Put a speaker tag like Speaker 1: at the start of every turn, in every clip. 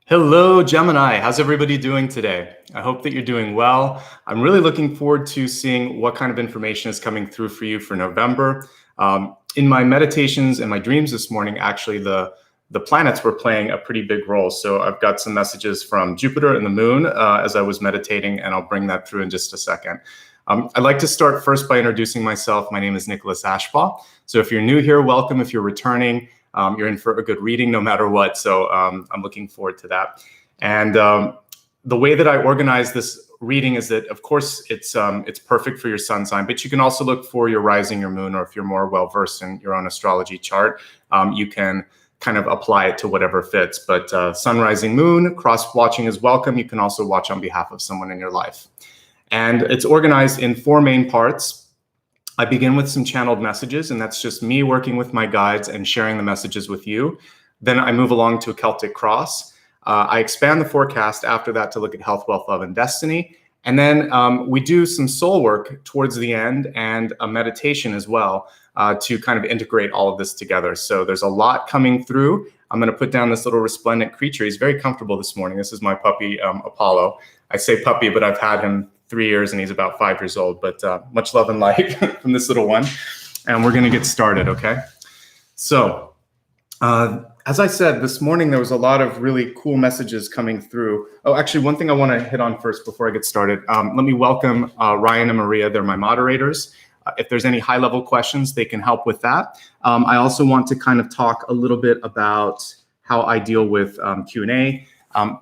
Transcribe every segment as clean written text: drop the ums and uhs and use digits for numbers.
Speaker 1: Hello, Gemini. How's everybody doing today? I hope that you're doing well. I'm really looking forward to seeing what kind of information is coming through for you for November. In my meditations and my dreams this morning, actually, the planets were playing a pretty big role. So I've got some messages from Jupiter and the moon as I was meditating, and I'll bring that through in just a second. I'd like to start first by introducing myself. My name is Nicholas Ashbaugh. So if you're new here, welcome. If you're returning, you're in for a good reading no matter what. So I'm looking forward to that. And the way that I organize this reading is that, of course, it's perfect for your sun sign, but you can also look for your rising, your moon, or if you're more well-versed in your own astrology chart, you can kind of apply it to whatever fits. But sun, rising, moon, cross-watching is welcome. You can also watch on behalf of someone in your life. And it's organized in 4 main parts. I begin with some channeled messages, and that's just me working with my guides and sharing the messages with you. Then I move along to a Celtic Cross. I expand the forecast after that to look at health, wealth, love, and destiny. And then we do some soul work towards the end and a meditation as well to kind of integrate all of this together. So there's a lot coming through. I'm going to put down this little resplendent creature. He's very comfortable this morning. This is my puppy, Apollo. I say puppy, but I've had him 3 years and he's about 5 years old, but much love and light from this little one. And we're going to get started, okay? So as I said, this morning there was a lot of really cool messages coming through. Oh, actually, one thing I want to hit on first before I get started. Let me welcome Ryan and Maria. They're my moderators. If there's any high-level questions, they can help with that. I also want to kind of talk a little bit about how I deal with Q&A.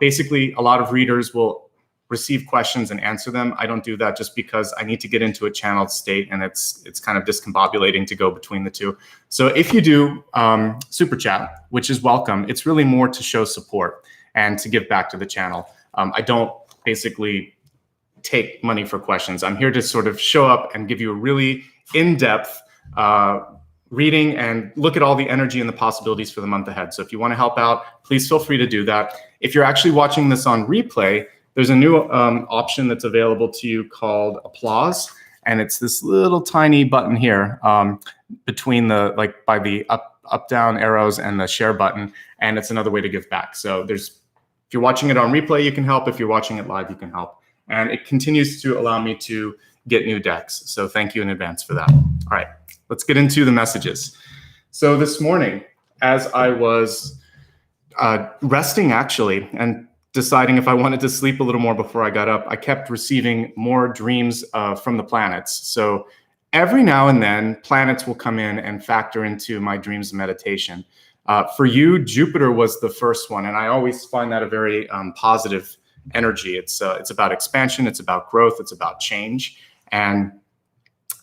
Speaker 1: Basically, a lot of readers will receive questions and answer them. I don't do that just because I need to get into a channeled state, and it's kind of discombobulating to go between the two. So if you do super chat, which is welcome, it's really more to show support and to give back to the channel. I don't basically take money for questions. I'm here to sort of show up and give you a really in-depth reading and look at all the energy and the possibilities for the month ahead. So if you want to help out, please feel free to do that. If you're actually watching this on replay, there's a new option that's available to you called applause. And it's this little tiny button here between the, like by the up, down arrows and the share button. And it's another way to give back. So if you're watching it on replay, you can help. If you're watching it live, you can help. And it continues to allow me to get new decks. So thank you in advance for that. All right, let's get into the messages. So this morning, as I was resting actually, and deciding if I wanted to sleep a little more before I got up, I kept receiving more dreams from the planets. So every now and then, planets will come in and factor into my dreams and meditation. For you, Jupiter was the first one, and I always find that a very positive energy. It's about expansion, it's about growth, it's about change. And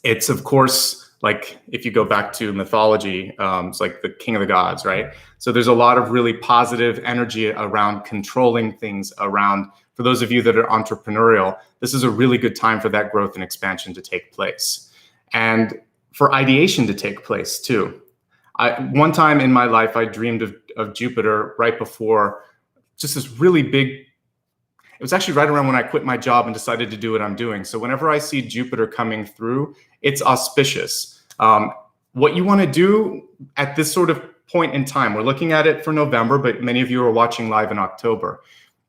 Speaker 1: it's, of course, like if you go back to mythology, it's like the king of the gods, right? So there's a lot of really positive energy around controlling things around. For those of you that are entrepreneurial, this is a really good time for that growth and expansion to take place. And for ideation to take place too. One time in my life, I dreamed of Jupiter right before just this really big, it was actually right around when I quit my job and decided to do what I'm doing. So whenever I see Jupiter coming through, it's auspicious. What you want to do at this sort of point in time, we're looking at it for November, but many of you are watching live in October.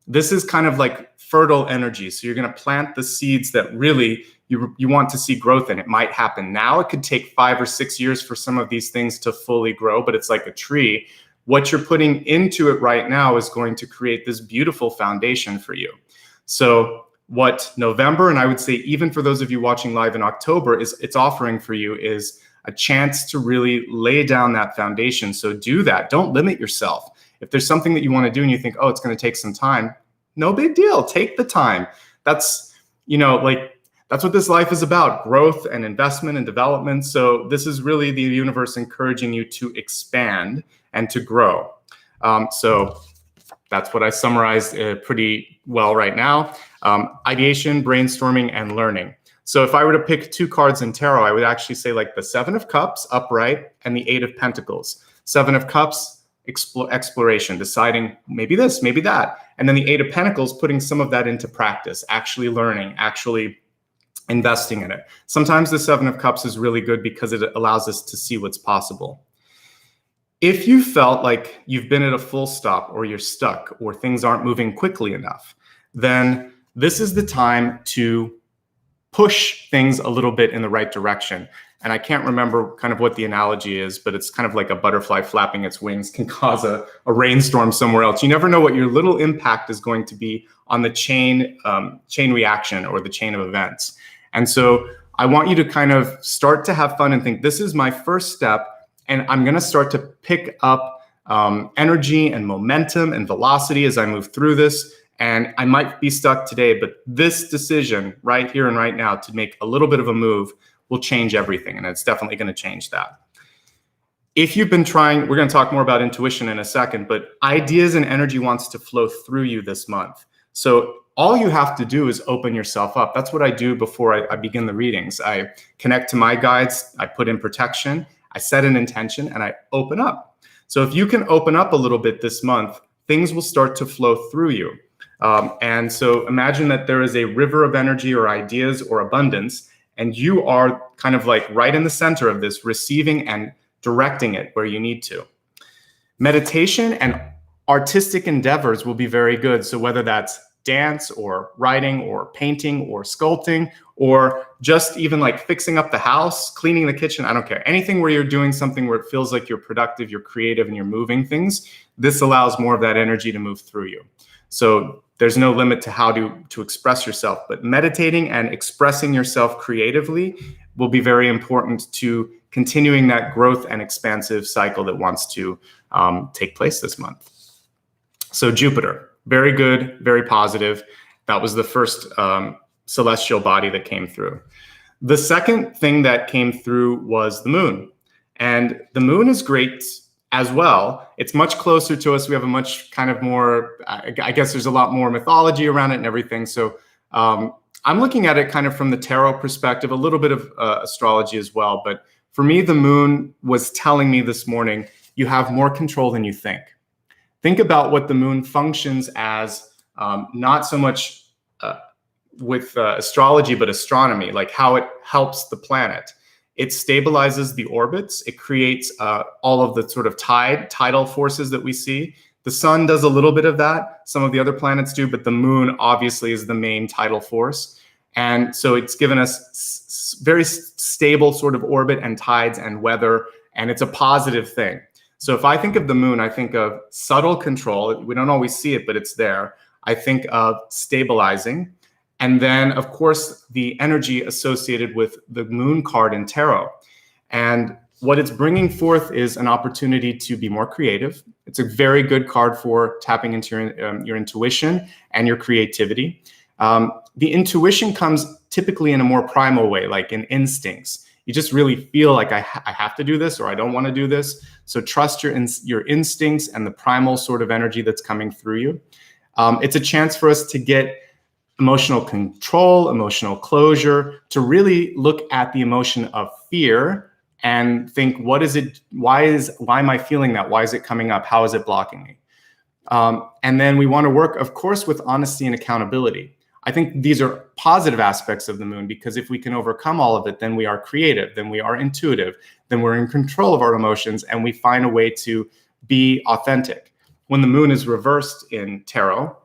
Speaker 1: This is kind of like fertile energy. So you're going to plant the seeds that really you want to see growth in. It might happen now. It could take 5 or 6 years for some of these things to fully grow, but it's like a tree. What you're putting into it right now is going to create this beautiful foundation for you. So what November, and I would say even for those of you watching live in October, it's offering for you is a chance to really lay down that foundation. So do that. Don't limit yourself. If there's something that you want to do and you think, oh, it's going to take some time, no big deal. Take the time. That's, that's what this life is about, growth and investment and development. So this is really the universe encouraging you to expand and to grow. So that's what I summarized pretty well right now. Ideation, brainstorming, and learning. So if I were to pick 2 cards in tarot, I would actually say like the 7 of Cups upright and the 8 of Pentacles. 7 of Cups, exploration, deciding maybe this, maybe that. And then the 8 of Pentacles, putting some of that into practice, actually learning, actually investing in it. Sometimes the 7 of Cups is really good because it allows us to see what's possible. If you felt like you've been at a full stop or you're stuck or things aren't moving quickly enough, then this is the time to push things a little bit in the right direction. And I can't remember kind of what the analogy is, but it's kind of like a butterfly flapping its wings can cause a rainstorm somewhere else. You never know what your little impact is going to be on the chain reaction or the chain of events. And so I want you to kind of start to have fun and think, this is my first step, and I'm going to start to pick up energy and momentum and velocity as I move through this. And I might be stuck today, but this decision right here and right now to make a little bit of a move will change everything. And it's definitely going to change that. If you've been trying, we're going to talk more about intuition in a second, but ideas and energy wants to flow through you this month. So all you have to do is open yourself up. That's what I do before I begin the readings. I connect to my guides, I put in protection, I set an intention, and I open up. So if you can open up a little bit this month, things will start to flow through you. And so imagine that there is a river of energy or ideas or abundance, and you are kind of like right in the center of this, receiving and directing it where you need to. Meditation and artistic endeavors will be very good. So whether that's dance or writing or painting or sculpting or just even like fixing up the house, cleaning the kitchen, I don't care. Anything where you're doing something where it feels like you're productive, you're creative, and you're moving things, this allows more of that energy to move through you. So there's no limit to how to express yourself, but meditating and expressing yourself creatively will be very important to continuing that growth and expansive cycle that wants to take place this month. So Jupiter, very good, very positive. That was the first celestial body that came through. The second thing that came through was the moon. And the moon is great as well. It's much closer to us. We have a much kind of more, I guess there's a lot more mythology around it and everything. So I'm looking at it kind of from the tarot perspective, a little bit of astrology as well. But for me, the moon was telling me this morning, you have more control than you think. Think about what the moon functions as, not so much with astrology, but astronomy, like how it helps the planet. It stabilizes the orbits. It creates all of the sort of tidal forces that we see. The sun does a little bit of that. Some of the other planets do, but the moon obviously is the main tidal force. And so it's given us very stable sort of orbit and tides and weather, and it's a positive thing. So if I think of the moon, I think of subtle control. We don't always see it, but it's there. I think of stabilizing. And then, of course, the energy associated with the moon card in tarot. And what it's bringing forth is an opportunity to be more creative. It's a very good card for tapping into your intuition and your creativity. The intuition comes typically in a more primal way, like in instincts. You just really feel like I have to do this or I don't want to do this. So trust your instincts and the primal sort of energy that's coming through you. It's a chance for us to get emotional control, emotional closure, to really look at the emotion of fear and think, what is it? Why am I feeling that? Why is it coming up? How is it blocking me? And then we want to work, of course, with honesty and accountability. I think these are positive aspects of the moon, because if we can overcome all of it, then we are creative, then we are intuitive, then we're in control of our emotions, and we find a way to be authentic. When the moon is reversed in tarot,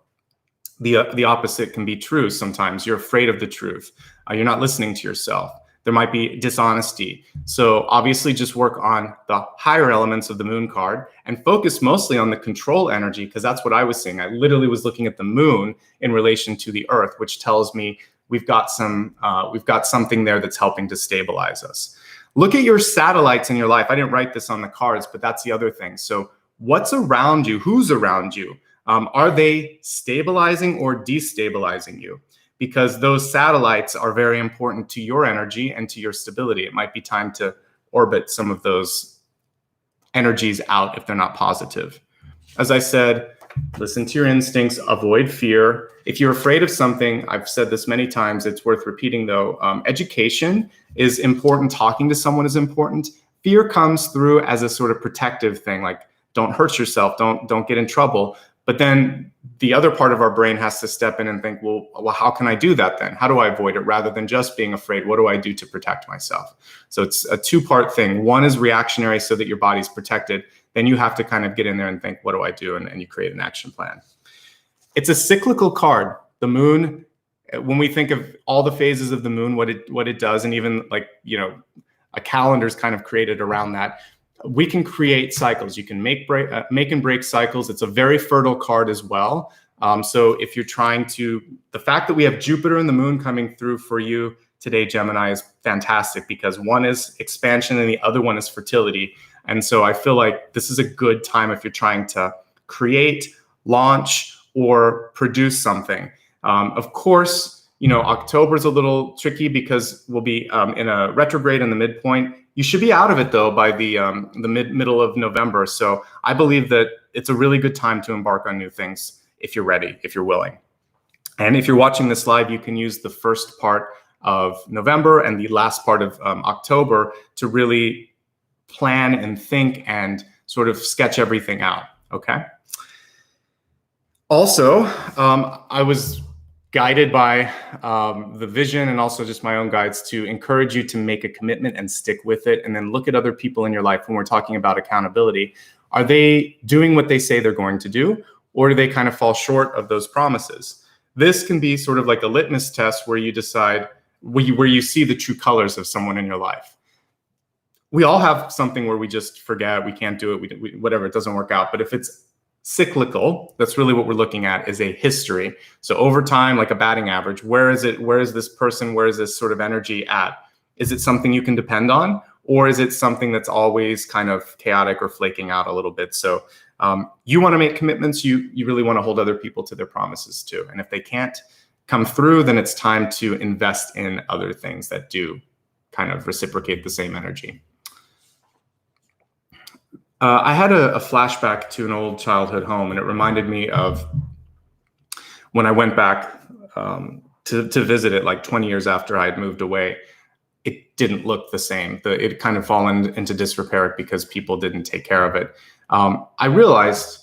Speaker 1: the opposite can be true sometimes. You're afraid of the truth. You're not listening to yourself. There might be dishonesty. So obviously just work on the higher elements of the moon card and focus mostly on the control energy, because that's what I was seeing. I literally was looking at the moon in relation to the earth, which tells me we've got something there that's helping to stabilize us. Look at your satellites in your life. I didn't write this on the cards, but that's the other thing. So what's around you? Who's around you? Are they stabilizing or destabilizing you? Because those satellites are very important to your energy and to your stability. It might be time to orbit some of those energies out if they're not positive. As I said, listen to your instincts, avoid fear. If you're afraid of something, I've said this many times, it's worth repeating though, education is important, talking to someone is important. Fear comes through as a sort of protective thing, like don't hurt yourself, don't get in trouble. But then the other part of our brain has to step in and think, well, how can I do that then? How do I avoid it? Rather than just being afraid, what do I do to protect myself? So it's a two-part thing. One is reactionary so that your body's protected. then you have to kind of get in there and think, what do I do? And you create an action plan. It's a cyclical card. The moon, when we think of all the phases of the moon, what it does, and even like, a calendar is kind of created around that. We can create cycles. You can make and break cycles. It's a very fertile card as well. So if you're trying to, the fact that we have Jupiter and the moon coming through for you today, Gemini, is fantastic, because one is expansion and the other one is fertility. And so I feel like this is a good time if you're trying to create, launch, or produce something. Of course, October is a little tricky because we'll be in a retrograde in the midpoint. You should be out of it though by the middle of November. So I believe that it's a really good time to embark on new things if you're ready, if you're willing. And if you're watching this live, you can use the first part of November and the last part of October to really plan and think and sort of sketch everything out, okay? Also, I was guided by the vision and also just my own guides to encourage you to make a commitment and stick with it, and then look at other people in your life when we're talking about accountability. Are they doing what they say they're going to do, or do they kind of fall short of those promises? This can be sort of like a litmus test where you decide, where you see the true colors of someone in your life. We all have something where we just forget, we can't do it, whatever, it doesn't work out. But if it's cyclical, that's really what we're looking at, is a history. So over time, like a batting average, where is this person, where is this sort of energy at? Is it something you can depend on, or is it something that's always kind of chaotic or flaking out a little bit? So you want to make commitments, you really want to hold other people to their promises too. And if they can't come through, then it's time to invest in other things that do kind of reciprocate the same energy. I had a flashback to an old childhood home, and it reminded me of when I went back to visit it like 20 years after I had moved away. It didn't look the same. It kind of fallen into disrepair because people didn't take care of it. I've realized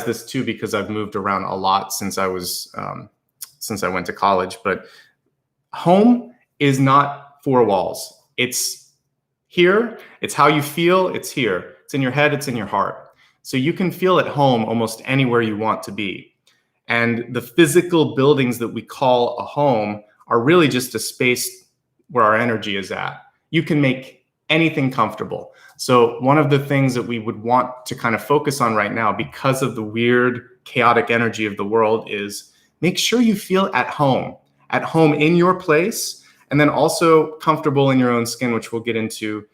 Speaker 1: this too, because I've moved around a lot since I went to college, but home is not four walls. It's here. It's how you feel. It's here. It's in your head, it's in your heart. So you can feel at home almost anywhere you want to be. And the physical buildings that we call a home are really just a space where our energy is at. You can make anything comfortable. So one of the things that we would want to kind of focus on right now, because of the weird, chaotic energy of the world, is make sure you feel at home in your place, and then also comfortable in your own skin, which we'll get into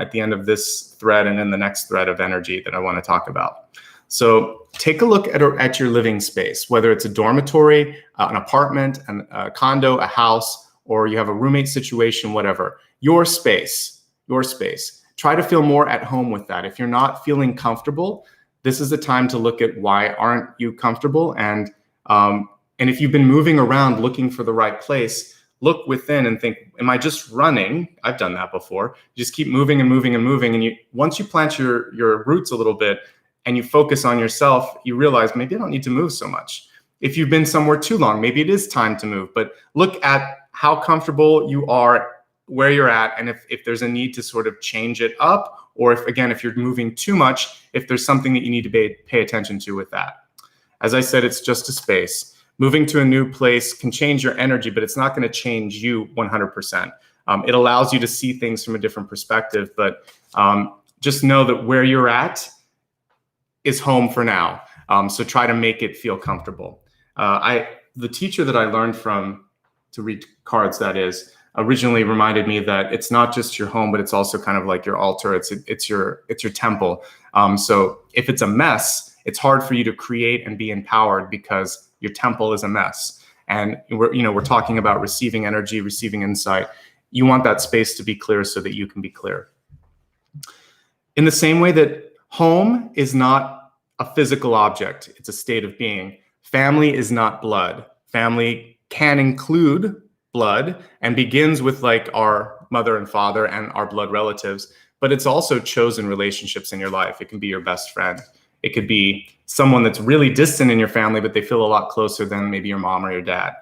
Speaker 1: at the end of this thread and in the next thread of energy that I want to talk about. So take a look at your living space, whether it's a dormitory, an apartment, a condo, a house, or you have a roommate situation, whatever. Your space. Try to feel more at home with that. If you're not feeling comfortable, this is the time to look at why aren't you comfortable, and if you've been moving around looking for the right place, look within and think, am I just running? I've done that before. You just keep moving and moving and moving. And once you plant your roots a little bit and you focus on yourself, you realize maybe I don't need to move so much. If you've been somewhere too long, maybe it is time to move. But look at how comfortable you are where you're at, and if there's a need to sort of change it up, or if you're moving too much, if there's something that you need to pay attention to with that. As I said, it's just a space. Moving to a new place can change your energy, but it's not going to change you 100%. It allows you to see things from a different perspective, but just know that where you're at is home for now. So try to make it feel comfortable. The teacher that I learned from to read cards, that is, originally reminded me that it's not just your home, but it's also kind of like your altar. It's your temple. So if it's a mess, it's hard for you to create and be empowered because your temple is a mess. And we're talking about receiving energy, receiving insight. You want that space to be clear so that you can be clear. In the same way that home is not a physical object, it's a state of being. Family is not blood. Family can include blood and begins with like our mother and father and our blood relatives, but it's also chosen relationships in your life. It can be your best friend. It could be someone that's really distant in your family, but they feel a lot closer than maybe your mom or your dad.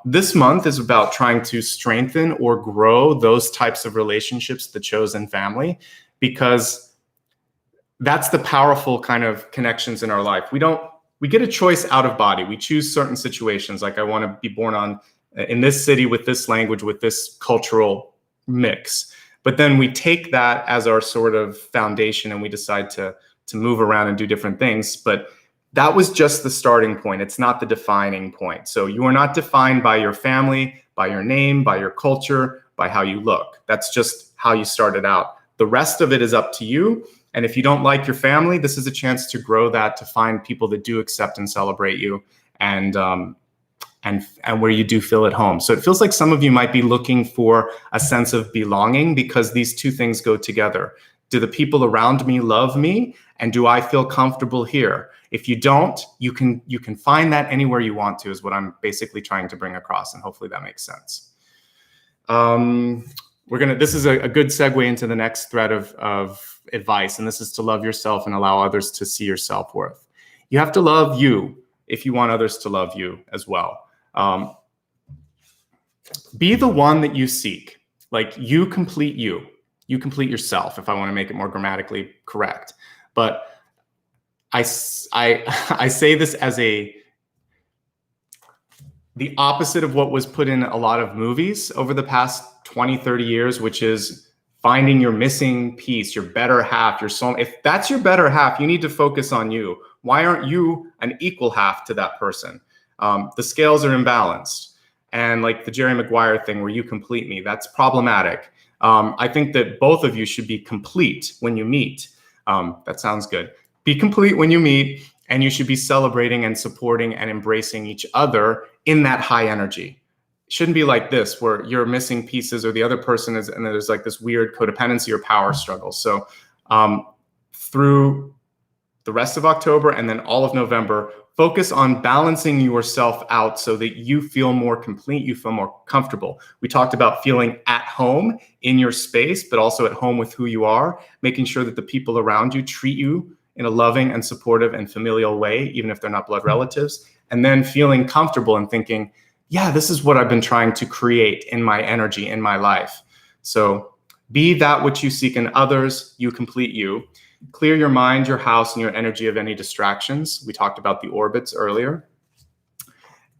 Speaker 1: This month is about trying to strengthen or grow those types of relationships, the chosen family, because that's the powerful kind of connections in our life. We get a choice out of body. We choose certain situations. Like I want to be born in this city with this language, with this cultural mix. But then we take that as our sort of foundation and we decide to move around and do different things. But that was just the starting point. It's not the defining point. So you are not defined by your family, by your name, by your culture, by how you look. That's just how you started out. The rest of it is up to you. And if you don't like your family, this is a chance to grow that, to find people that do accept and celebrate you, and where you do feel at home. So it feels like some of you might be looking for a sense of belonging because these two things go together. Do the people around me love me? And do I feel comfortable here? If you don't, you can find that anywhere you want to, is what I'm basically trying to bring across. And hopefully that makes sense. This is a good segue into the next thread of advice, and this is to love yourself and allow others to see your self-worth. You have to love you if you want others to love you as well. Be the one that you seek. Like you complete yourself, if I want to make it more grammatically correct. But I say this as the opposite of what was put in a lot of movies over the past 20, 30 years, which is finding your missing piece, your better half, your soul. If that's your better half, you need to focus on you. Why aren't you an equal half to that person? The scales are imbalanced. And like the Jerry Maguire thing where you complete me, that's problematic. I think that both of you should be complete when you meet. That sounds good. Be complete when you meet, and you should be celebrating and supporting and embracing each other in that high energy. It shouldn't be like this where you're missing pieces or the other person is, and there's like this weird codependency or power struggle. So through the rest of October and then all of November, focus on balancing yourself out so that you feel more complete, you feel more comfortable. We talked about feeling at home in your space, but also at home with who you are, making sure that the people around you treat you in a loving and supportive and familial way, even if they're not blood relatives, and then feeling comfortable and thinking, yeah, this is what I've been trying to create in my energy, in my life. So be that which you seek in others, you complete you. Clear your mind, your house, and your energy of any distractions. We talked about the orbits earlier.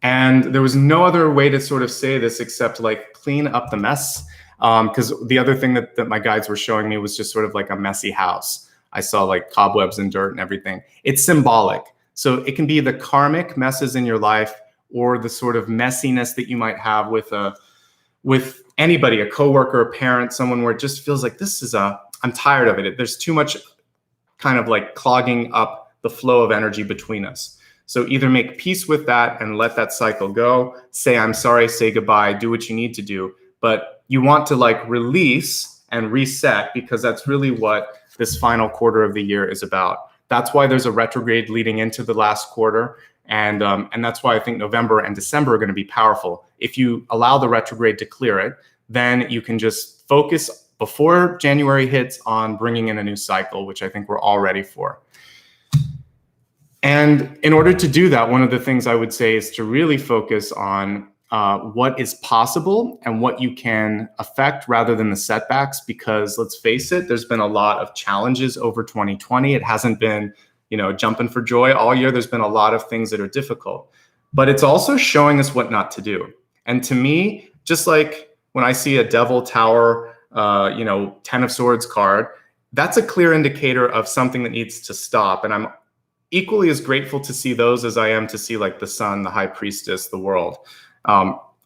Speaker 1: And there was no other way to sort of say this except like clean up the mess. Because the other thing that my guides were showing me was just sort of like a messy house. I saw like cobwebs and dirt and everything. It's symbolic. So it can be the karmic messes in your life or the sort of messiness that you might have with anybody, a coworker, a parent, someone where it just feels like I'm tired of it. There's too much kind of like clogging up the flow of energy between us. So either make peace with that and let that cycle go, say, I'm sorry, say goodbye, do what you need to do. But you want to like release and reset because that's really what this final quarter of the year is about. That's why there's a retrograde leading into the last quarter. And that's why I think November and December are going to be powerful. If you allow the retrograde to clear it, then you can just focus before January hits on bringing in a new cycle, which I think we're all ready for. And in order to do that, one of the things I would say is to really focus on what is possible and what you can affect rather than the setbacks, because let's face it, there's been a lot of challenges over 2020. It hasn't been, jumping for joy all year. There's been a lot of things that are difficult, but it's also showing us what not to do. And to me, just like when I see a Devil Tower, 10 of Swords card, that's a clear indicator of something that needs to stop. And I'm equally as grateful to see those as I am to see like the sun, the high priestess, the world.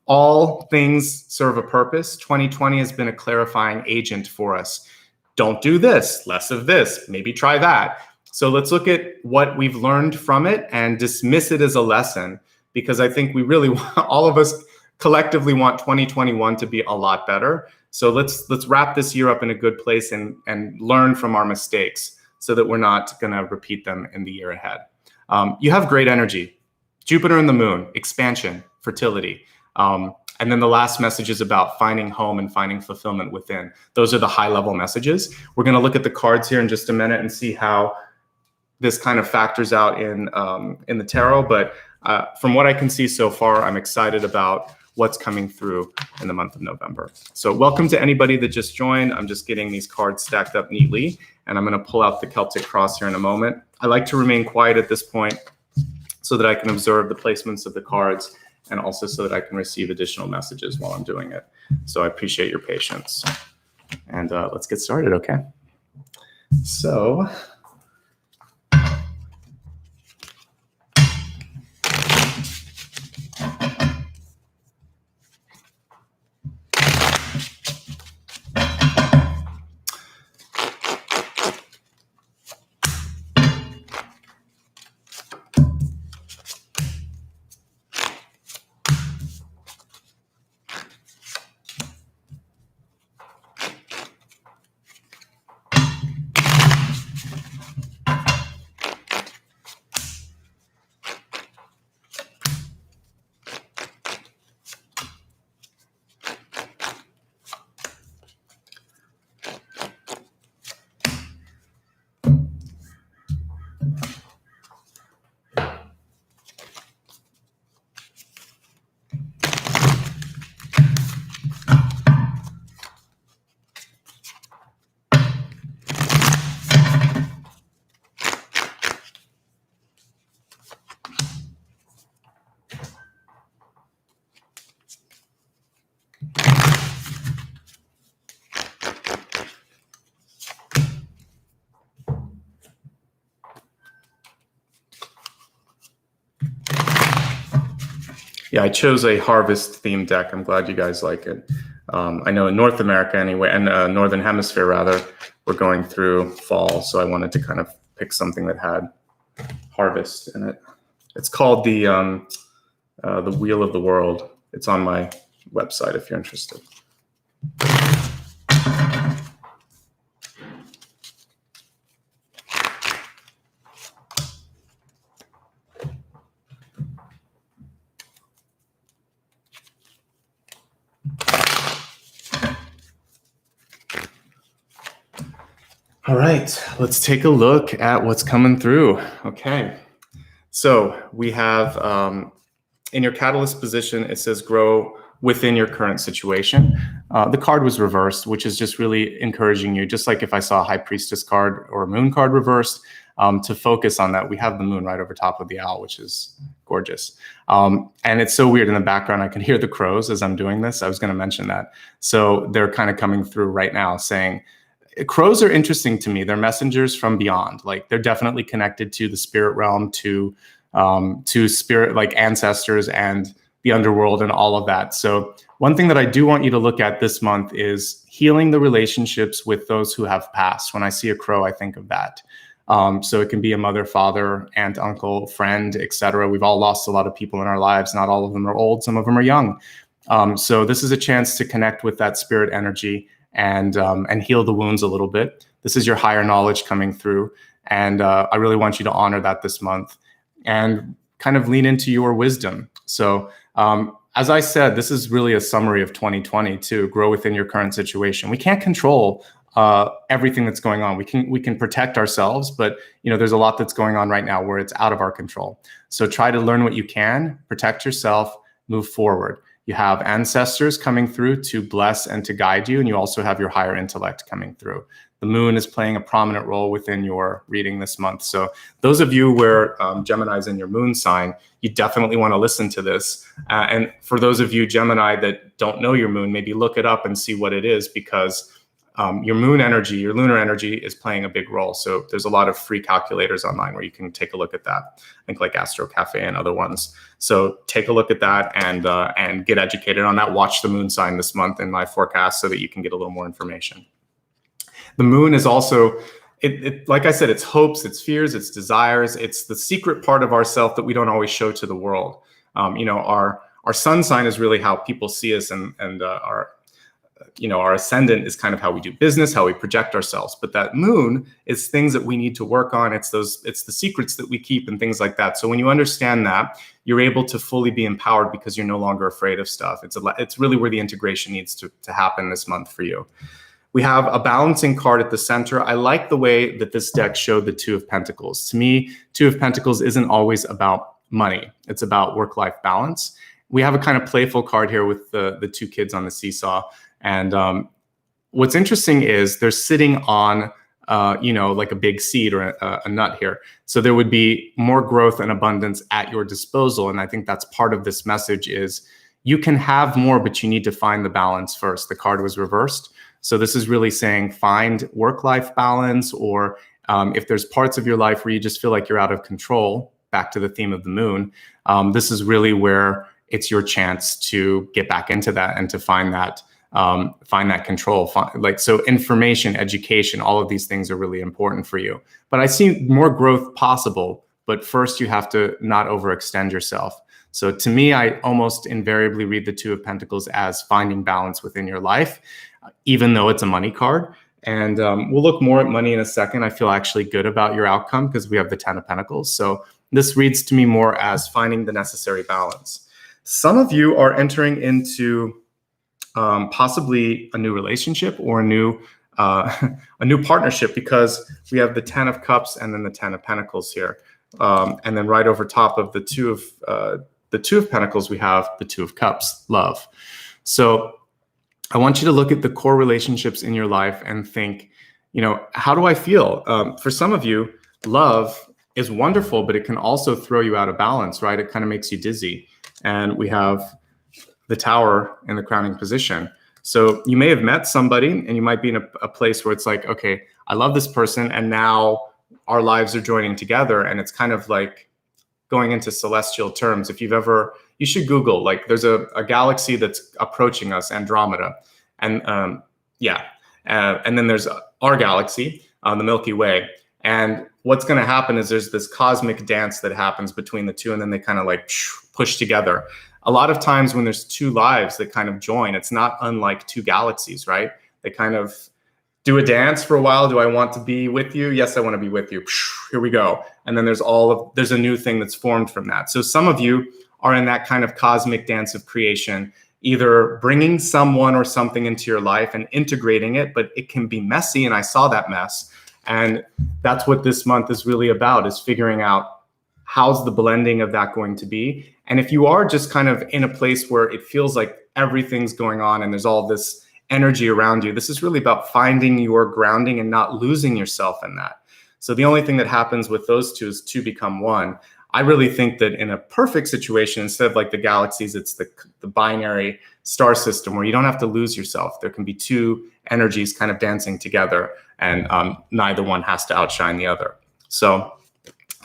Speaker 1: All things serve a purpose. 2020 has been a clarifying agent for us. Don't do this, less of this, maybe try that. So let's look at what we've learned from it and dismiss it as a lesson, because I think we really want, all of us collectively want 2021 to be a lot better. So let's wrap this year up in a good place and learn from our mistakes so that we're not going to repeat them in the year ahead. You have great energy. Jupiter and the moon, expansion, fertility. And then the last message is about finding home and finding fulfillment within. Those are the high level messages. We're going to look at the cards here in just a minute and see how this kind of factors out in the tarot. But from what I can see so far, I'm excited about what's coming through in the month of November. So welcome to anybody that just joined. I'm just getting these cards stacked up neatly, and I'm going to pull out the Celtic Cross here in a moment. I like to remain quiet at this point so that I can observe the placements of the cards, and also so that I can receive additional messages while I'm doing it. So I appreciate your patience. And let's get started, okay? So, yeah, I chose a harvest themed deck. I'm glad you guys like it. I know in North America anyway, and Northern Hemisphere rather, we're going through fall. So I wanted to kind of pick something that had harvest in it. It's called the Wheel of the World. It's on my website if you're interested. All right, let's take a look at what's coming through. Okay, so we have in your catalyst position, it says grow within your current situation. The card was reversed, which is just really encouraging you, just like if I saw a High Priestess card or a Moon card reversed, to focus on that. We have the Moon right over top of the owl, which is gorgeous. And it's so weird in the background. I can hear the crows as I'm doing this. I was going to mention that. So they're kind of coming through right now saying, crows are interesting to me. They're messengers from beyond. Like they're definitely connected to the spirit realm, to spirit, like ancestors and the underworld and all of that. So one thing that I do want you to look at this month is healing the relationships with those who have passed. When I see a crow, I think of that. So it can be a mother, father, aunt, uncle, friend, etc. We've all lost a lot of people in our lives. Not all of them are old. Some of them are young. So this is a chance to connect with that spirit energy and heal the wounds a little bit. This is your higher knowledge coming through. And I really want you to honor that this month and kind of lean into your wisdom. So as I said, this is really a summary of 2020 to grow within your current situation. We can't control everything that's going on. We can protect ourselves, but there's a lot that's going on right now where it's out of our control. So try to learn what you can, protect yourself, move forward. You have ancestors coming through to bless and to guide you, and you also have your higher intellect coming through. The moon is playing a prominent role within your reading this month. So those of you where Gemini's in your moon sign, you definitely want to listen to this. And for those of you Gemini that don't know your moon, maybe look it up and see what it is, because your moon energy, your lunar energy is playing a big role. So there's a lot of free calculators online where you can take a look at that. I think like Astro Cafe and other ones. So take a look at that and get educated on that. Watch the moon sign this month in my forecast so that you can get a little more information. The moon is also, like I said, it's hopes, it's fears, it's desires. It's the secret part of ourself that we don't always show to the world. Our sun sign is really how people see us, and our ascendant is kind of how we do business, how we project ourselves. But that moon is things that we need to work on. It's the secrets that we keep and things like that. So when you understand that, you're able to fully be empowered because you're no longer afraid of stuff. It's really where the integration needs to happen this month for you. We have a balancing card at the center. I like the way that this deck showed the Two of Pentacles. To me, Two of Pentacles isn't always about money. It's about work-life balance. we have a kind of playful card here with the two kids on the seesaw. And what's interesting is they're sitting on, like a big seed or a nut here. So there would be more growth and abundance at your disposal. And I think that's part of this message is you can have more, but you need to find the balance first. The card was reversed. So this is really saying find work-life balance, or if there's parts of your life where you just feel like you're out of control, back to the theme of the moon, this is really where it's your chance to get back into that and to find that control. So information, education, all of these things are really important for you. But I see more growth possible, but first you have to not overextend yourself. So to me, I almost invariably read the Two of Pentacles as finding balance within your life, even though it's a money card. And we'll look more at money in a second. I feel actually good about your outcome because we have the Ten of Pentacles. So this reads to me more as finding the necessary balance. Some of you are entering into possibly a new relationship or a new partnership, because we have the Ten of Cups and then the Ten of Pentacles here. And then right over top of the Two of Pentacles, we have the Two of Cups, love. So I want you to look at the core relationships in your life and think, how do I feel? For some of you, love is wonderful, but it can also throw you out of balance, right? It kind of makes you dizzy. And we have the Tower in the crowning position. So you may have met somebody and you might be in a place where it's like, okay, I love this person, and now our lives are joining together, and it's kind of like going into celestial terms. If you should Google, like there's a galaxy that's approaching us, Andromeda. And and then there's our galaxy, the Milky Way. And what's going to happen is there's this cosmic dance that happens between the two, and then they kind of like push together. A lot of times when there's two lives that kind of join, it's not unlike two galaxies, right? They kind of do a dance for a while. Do I want to be with you? Yes, I want to be with you. Here we go. And then there's a new thing that's formed from that. So some of you are in that kind of cosmic dance of creation, either bringing someone or something into your life and integrating it, but it can be messy. And I saw that mess. And that's what this month is really about, is figuring out how's the blending of that going to be. And if you are just kind of in a place where it feels like everything's going on and there's all this energy around you, this is really about finding your grounding and not losing yourself in that. So the only thing that happens with those two is two become one. I really think that in a perfect situation, instead of like the galaxies, it's the binary star system where you don't have to lose yourself. There can be two energies kind of dancing together, and neither one has to outshine the other. So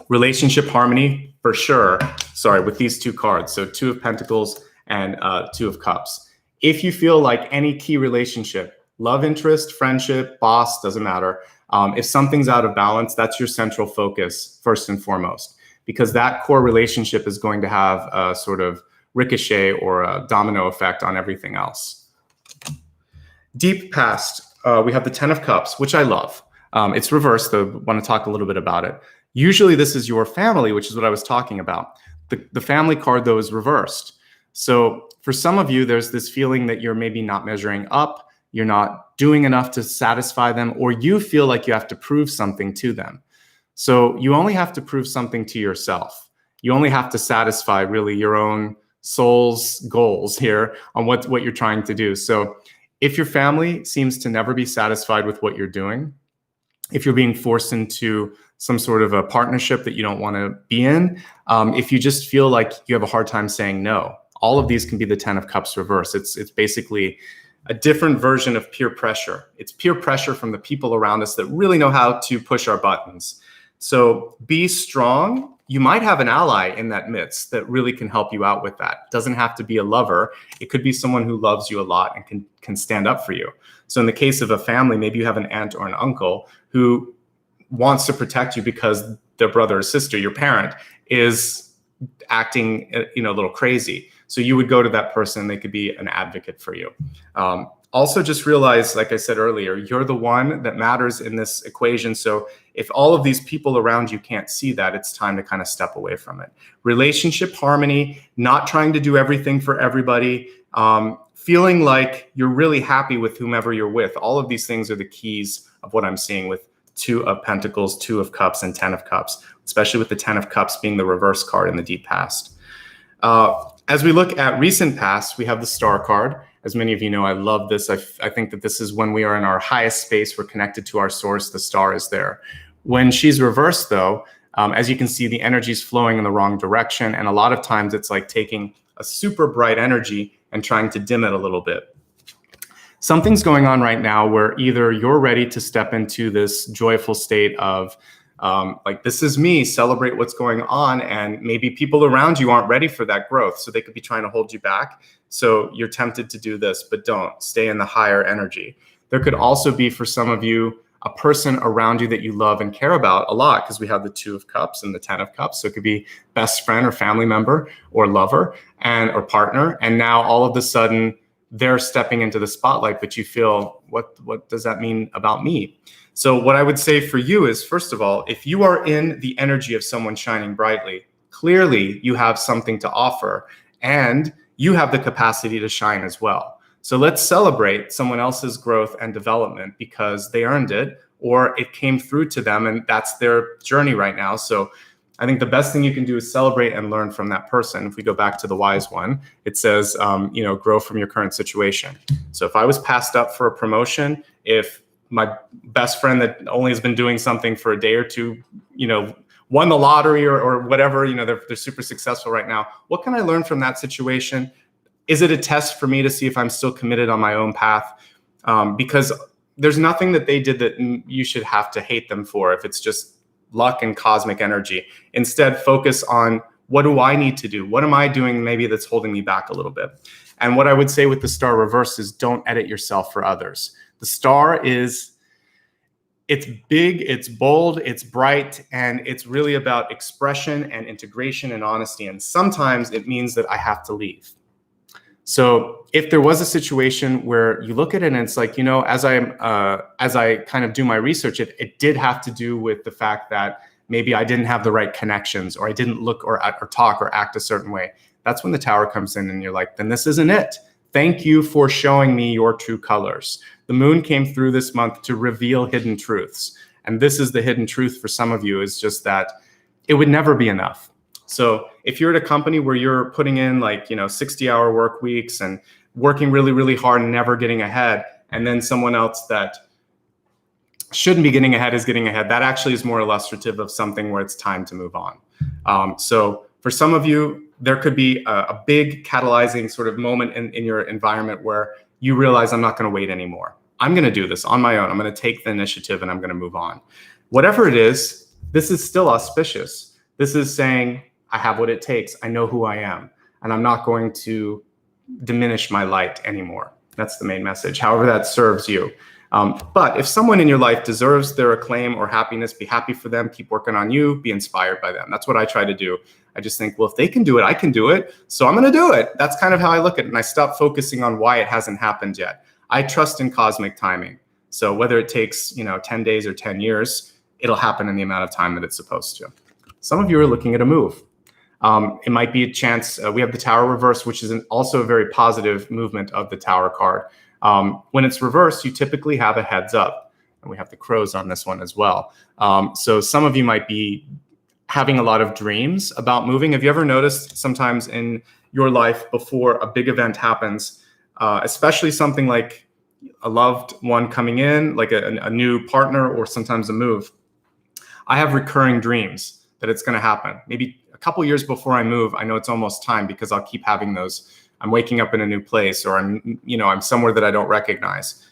Speaker 1: relationship harmony for sure. Sorry, with these two cards. So Two of Pentacles and Two of Cups. If you feel like any key relationship, love interest, friendship, boss, doesn't matter. If something's out of balance, that's your central focus first and foremost, because that core relationship is going to have a sort of ricochet or a domino effect on everything else. Deep past, we have the Ten of Cups, which I love. It's reversed, though. I want to talk a little bit about it. Usually this is your family, which is what I was talking about. The family card, though, is reversed. So for some of you, there's this feeling that you're maybe not measuring up, you're not doing enough to satisfy them, or you feel like you have to prove something to them. So you only have to prove something to yourself. You only have to satisfy really your own soul's goals here on what you're trying to do. So if your family seems to never be satisfied with what you're doing, if you're being forced into some sort of a partnership that you don't want to be in, if you just feel like you have a hard time saying no, all of these can be the Ten of Cups reverse. It's basically a different version of peer pressure. It's peer pressure from the people around us that really know how to push our buttons. So be strong. You might have an ally in that midst that really can help you out with that. It doesn't have to be a lover. It could be someone who loves you a lot and can stand up for you. So in the case of a family, maybe you have an aunt or an uncle who wants to protect you because their brother or sister, your parent, is acting, a little crazy. So you would go to that person. They could be an advocate for you. Also, just realize, like I said earlier, you're the one that matters in this equation. So if all of these people around you can't see that, it's time to kind of step away from it. Relationship harmony, not trying to do everything for everybody, feeling like you're really happy with whomever you're with. All of these things are the keys of what I'm seeing with Two of Pentacles, Two of Cups, and Ten of Cups, especially with the Ten of Cups being the reverse card in the deep past. As we look at recent past, we have the star card. As many of you know, I love this. I think that this is when we are in our highest space, we're connected to our source, the star is there. When she's reversed though, as you can see, the energy is flowing in the wrong direction. And a lot of times it's like taking a super bright energy and trying to dim it a little bit. Something's going on right now where either you're ready to step into this joyful state of like, this is me, celebrate what's going on. And maybe people around you aren't ready for that growth. So they could be trying to hold you back. So you're tempted to do this, but don't. Stay in the higher energy. There could also be, for some of you, a person around you that you love and care about a lot, because we have the 2 of Cups and the 10 of Cups. So it could be best friend or family member or lover or partner. And now all of a sudden they're stepping into the spotlight, but you feel, what does that mean about me? So what I would say for you is, first of all, if you are in the energy of someone shining brightly, clearly you have something to offer and you have the capacity to shine as well. So let's celebrate someone else's growth and development because they earned it or it came through to them and that's their journey right now. So I think the best thing you can do is celebrate and learn from that person. If we go back to the wise one, it says, grow from your current situation. So if I was passed up for a promotion, if my best friend that only has been doing something for a day or two, won the lottery or whatever, they're super successful right now. What can I learn from that situation? Is it a test for me to see if I'm still committed on my own path? Because there's nothing that they did that you should have to hate them for if it's just luck and cosmic energy. Instead, focus on what do I need to do? What am I doing maybe that's holding me back a little bit? And what I would say with the star reverse is don't edit yourself for others. The star it's big, it's bold, it's bright, and it's really about expression and integration and honesty. And sometimes it means that I have to leave. So if there was a situation where you look at it and it's like, as I kind of do my research, it did have to do with the fact that maybe I didn't have the right connections or I didn't look or talk or act a certain way. That's when the Tower comes in and you're like, then this isn't it. Thank you for showing me your true colors. The moon came through this month to reveal hidden truths. And this is the hidden truth for some of you, is just that it would never be enough. So if you're at a company where you're putting in 60-hour work weeks and working really, really hard and never getting ahead, and then someone else that shouldn't be getting ahead is getting ahead, that actually is more illustrative of something where it's time to move on. So for some of you, there could be a big catalyzing sort of moment in your environment where you realize, I'm not going to wait anymore. I'm going to do this on my own. I'm going to take the initiative and I'm going to move on. Whatever it is, this is still auspicious. This is saying, I have what it takes. I know who I am, and I'm not going to diminish my light anymore. That's the main message, however that serves you. But if someone in your life deserves their acclaim or happiness, be happy for them, keep working on you, be inspired by them. That's what I try to do. I just think, well, if they can do it, I can do it. So I'm going to do it. That's kind of how I look at it. And I stop focusing on why it hasn't happened yet. I trust in cosmic timing. So whether it takes, 10 days or 10 years, it'll happen in the amount of time that it's supposed to. Some of you are looking at a move. It might be a chance. We have the Tower reverse, which is also a very positive movement of the Tower card. When it's reversed, you typically have a heads up. And we have the crows on this one as well. So some of you might be having a lot of dreams about moving. Have you ever noticed sometimes in your life before a big event happens, especially something like a loved one coming in, like a new partner or sometimes a move? I have recurring dreams that it's going to happen. Maybe a couple years before I move, I know it's almost time because I'll keep having those. I'm waking up in a new place, or I'm somewhere that I don't recognize.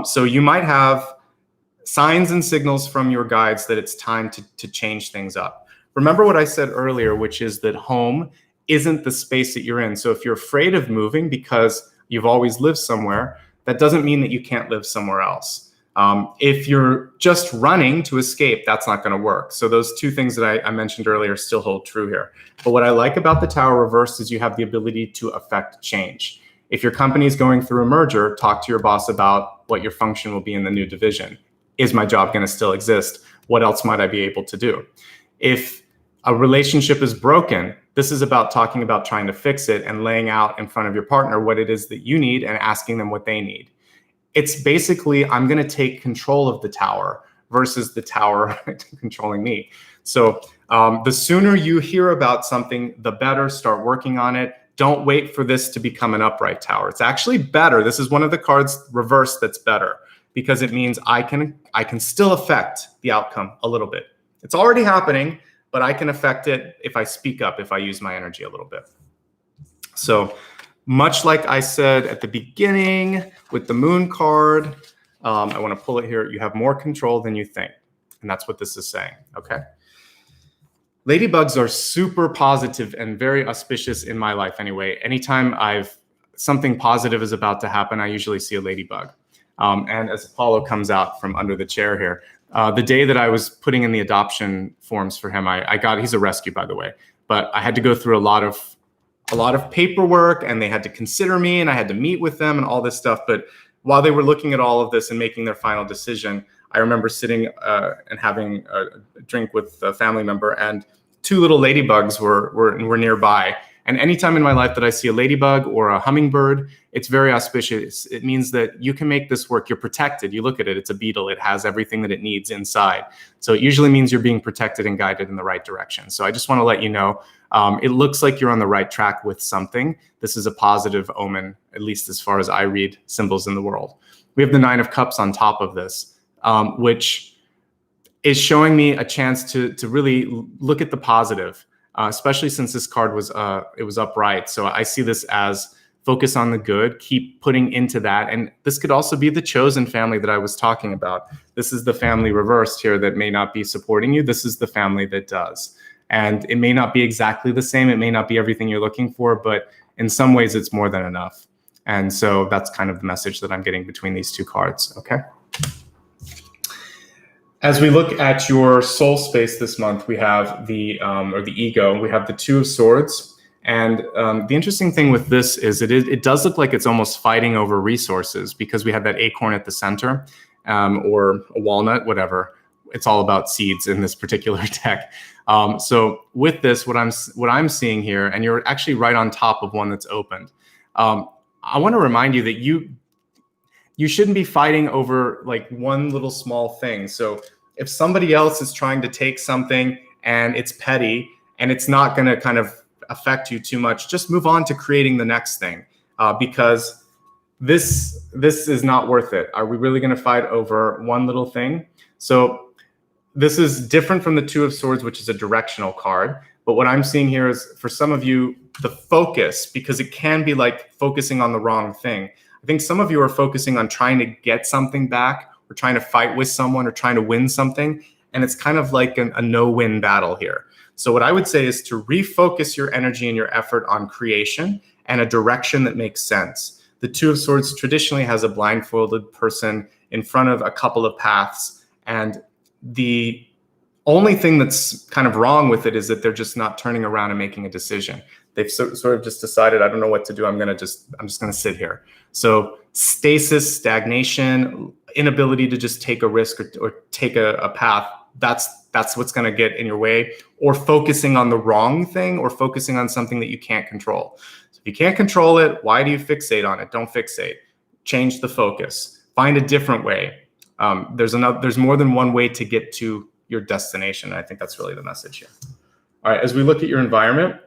Speaker 1: So you might have signs and signals from your guides that it's time to change things up. Remember what I said earlier, which is that home isn't the space that you're in. So if you're afraid of moving because you've always lived somewhere, that doesn't mean that you can't live somewhere else. If you're just running to escape, that's not going to work. So those two things that I mentioned earlier still hold true here. But what I like about the Tower reversed is you have the ability to affect change. If your company is going through a merger, talk to your boss about what your function will be in the new division. Is my job going to still exist? What else might I be able to do? If a relationship is broken, this is about talking about trying to fix it and laying out in front of your partner what it is that you need and asking them what they need. It's basically, I'm going to take control of the Tower versus the Tower controlling me. So the sooner you hear about something, the better. Start working on it. don't wait for this to become an upright tower. It's actually better. This is one of the cards reversed that's better, because it means I can still affect the outcome a little bit. It's already happening, but I can affect it if I speak up, if I use my energy a little bit. So much like I said at the beginning with the moon card, I want to pull it here. You have more control than you think. And that's what this is saying, okay? Ladybugs are super positive and very auspicious in my life anyway. Anytime something positive is about to happen, I usually see a ladybug. And as Apollo comes out from under the chair here, the day that I was putting in the adoption forms for him, he's a rescue, by the way, but I had to go through a lot of paperwork, and they had to consider me, and I had to meet with them and all this stuff. But while they were looking at all of this and making their final decision, I remember sitting and having a drink with a family member, and 2 little ladybugs were nearby. And anytime in my life that I see a ladybug or a hummingbird, it's very auspicious. It means that you can make this work. You're protected. You look at it, it's a beetle. It has everything that it needs inside. So it usually means you're being protected and guided in the right direction. So I just want to let you know, it looks like you're on the right track with something. This is a positive omen, at least as far as I read symbols in the world. We have the 9 of Cups on top of this, which is showing me a chance to really look at the positive. Especially since this card was upright. So I see this as focus on the good, keep putting into that. And this could also be the chosen family that I was talking about. This is the family reversed here that may not be supporting you. This is the family that does. And it may not be exactly the same. It may not be everything you're looking for, but in some ways it's more than enough. And so that's kind of the message that I'm getting between these 2 cards, okay? As we look at your soul space this month, we have the ego. We have the 2 of Swords. And the interesting thing with this is it does look like it's almost fighting over resources, because we have that acorn at the center, or a walnut, whatever. It's all about seeds in this particular deck. So with this, what I'm seeing here, and you're actually right on top of one that's opened. I want to remind you that you shouldn't be fighting over like one little small thing. So if somebody else is trying to take something and it's petty and it's not going to kind of affect you too much, just move on to creating the next thing, because this is not worth it. Are we really going to fight over one little thing? So this is different from the 2 of Swords, which is a directional card. But what I'm seeing here is, for some of you, the focus, because it can be like focusing on the wrong thing. I think some of you are focusing on trying to get something back, or trying to fight with someone, or trying to win something. And it's kind of like a no-win battle here. So what I would say is to refocus your energy and your effort on creation and a direction that makes sense. The 2 of Swords traditionally has a blindfolded person in front of a couple of paths. And the only thing that's kind of wrong with it is that they're just not turning around and making a decision. They've sort of just decided, I don't know what to do. I'm just going to sit here. So stasis, stagnation, inability to just take a risk or take a path, that's what's going to get in your way. Or focusing on the wrong thing, or focusing on something that you can't control. So if you can't control it, why do you fixate on it? Don't fixate. Change the focus. Find a different way. There's more than one way to get to your destination. And I think that's really the message here. All right, as we look at your environment,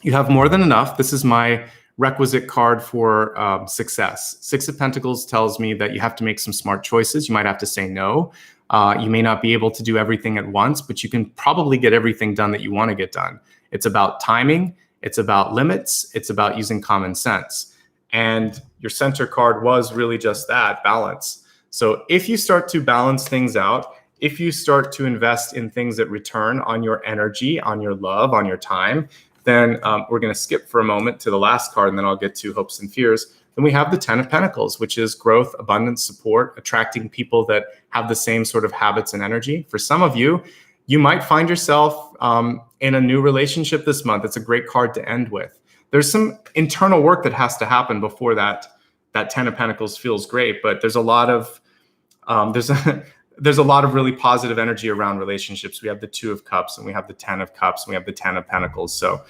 Speaker 1: you have more than enough. This is my requisite card for success. 6 of Pentacles tells me that you have to make some smart choices. You might have to say no. You may not be able to do everything at once, but you can probably get everything done that you want to get done. It's about timing. It's about limits. It's about using common sense. And your center card was really just that, balance. So if you start to balance things out, if you start to invest in things that return on your energy, on your love, on your time, then we're going to skip for a moment to the last card, and then I'll get to hopes and fears. Then we have the 10 of Pentacles, which is growth, abundance, support, attracting people that have the same sort of habits and energy. For some of you, you might find yourself in a new relationship this month. It's a great card to end with. There's some internal work that has to happen before that 10 of Pentacles feels great, but there's a lot of there's a lot of really positive energy around relationships. We have the 2 of Cups, and we have the 10 of Cups, and we have the 10 of Pentacles. So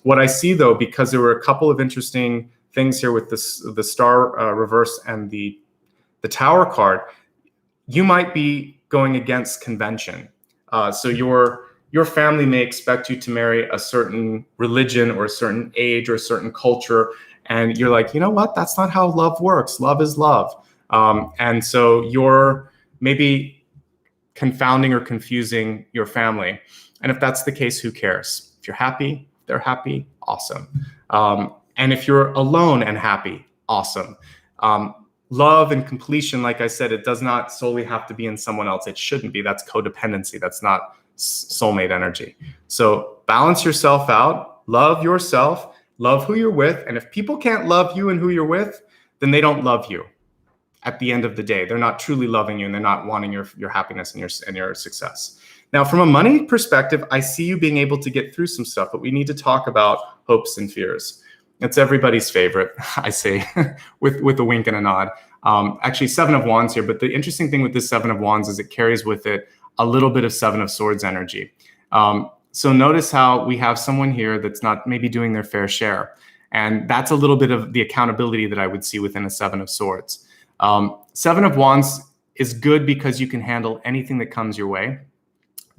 Speaker 1: what I see, though, because there were a couple of interesting things here with the star reverse and the Tower card, you might be going against convention. So your your family may expect you to marry a certain religion or a certain age or a certain culture. And you're like, you know what? That's not how love works. Love is love. And so you're maybe confounding or confusing your family. And if that's the case, who cares? If you're happy, they're happy, awesome. And if you're alone and happy, awesome. Love and completion, like I said, it does not solely have to be in someone else. It shouldn't be. That's codependency. That's not soulmate energy. So balance yourself out, love yourself, love who you're with. And if people can't love you and who you're with, then they don't love you. At the end of the day, they're not truly loving you and they're not wanting your happiness and your success. Now, from a money perspective, I see you being able to get through some stuff, but we need to talk about hopes and fears. It's everybody's favorite, I say, with a wink and a nod. Actually, Seven of Wands here, but the interesting thing with this Seven of Wands is it carries with it a little bit of Seven of Swords energy. So notice how we have someone here that's not maybe doing their fair share. And that's a little bit of the accountability that I would see within a Seven of Swords. Seven of Wands is good because you can handle anything that comes your way.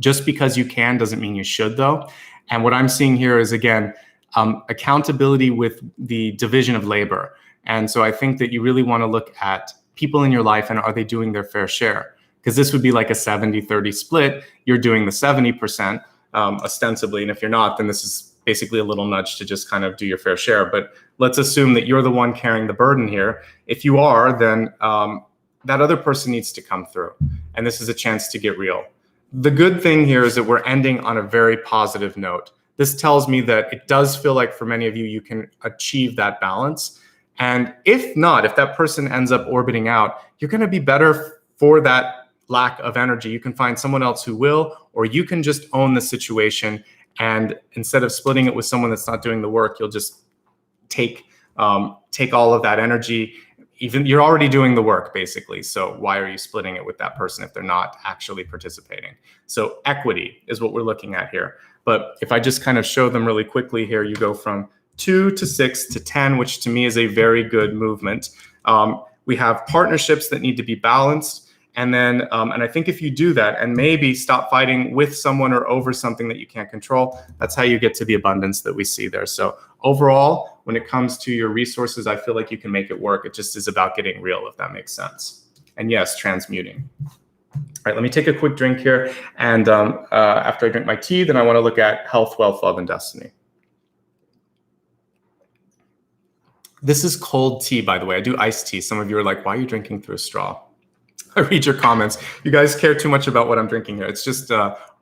Speaker 1: Just because you can doesn't mean you should, though. And what I'm seeing here is, again, accountability with the division of labor. And so I think that you really want to look at people in your life and are they doing their fair share? Because this would be like a 70-30 split. You're doing the 70% ostensibly. And if you're not, then this is basically a little nudge to just kind of do your fair share. But let's assume that you're the one carrying the burden here. If you are, then that other person needs to come through. And this is a chance to get real. The good thing here is that we're ending on a very positive note. This tells me that it does feel like for many of you, you can achieve that balance. And if not, if that person ends up orbiting out, you're going to be better for that lack of energy. You can find someone else who will, or you can just own the situation. And instead of splitting it with someone that's not doing the work, you'll just take all of that energy. Even you're already doing the work, basically. So why are you splitting it with that person if they're not actually participating? So equity is what we're looking at here. But if I just kind of show them really quickly here, you go from 2 to 6 to 10, which to me is a very good movement. We have partnerships that need to be balanced. And then, and I think if you do that and maybe stop fighting with someone or over something that you can't control, that's how you get to the abundance that we see there. So overall, when it comes to your resources, I feel like you can make it work. It just is about getting real, if that makes sense. And yes, transmuting. All right, let me take a quick drink here. And after I drink my tea, then I want to look at health, wealth, love, and destiny. This is cold tea, by the way. I do iced tea. Some of you are like, why are you drinking through a straw? I read your comments. You guys care too much about what I'm drinking here. It's just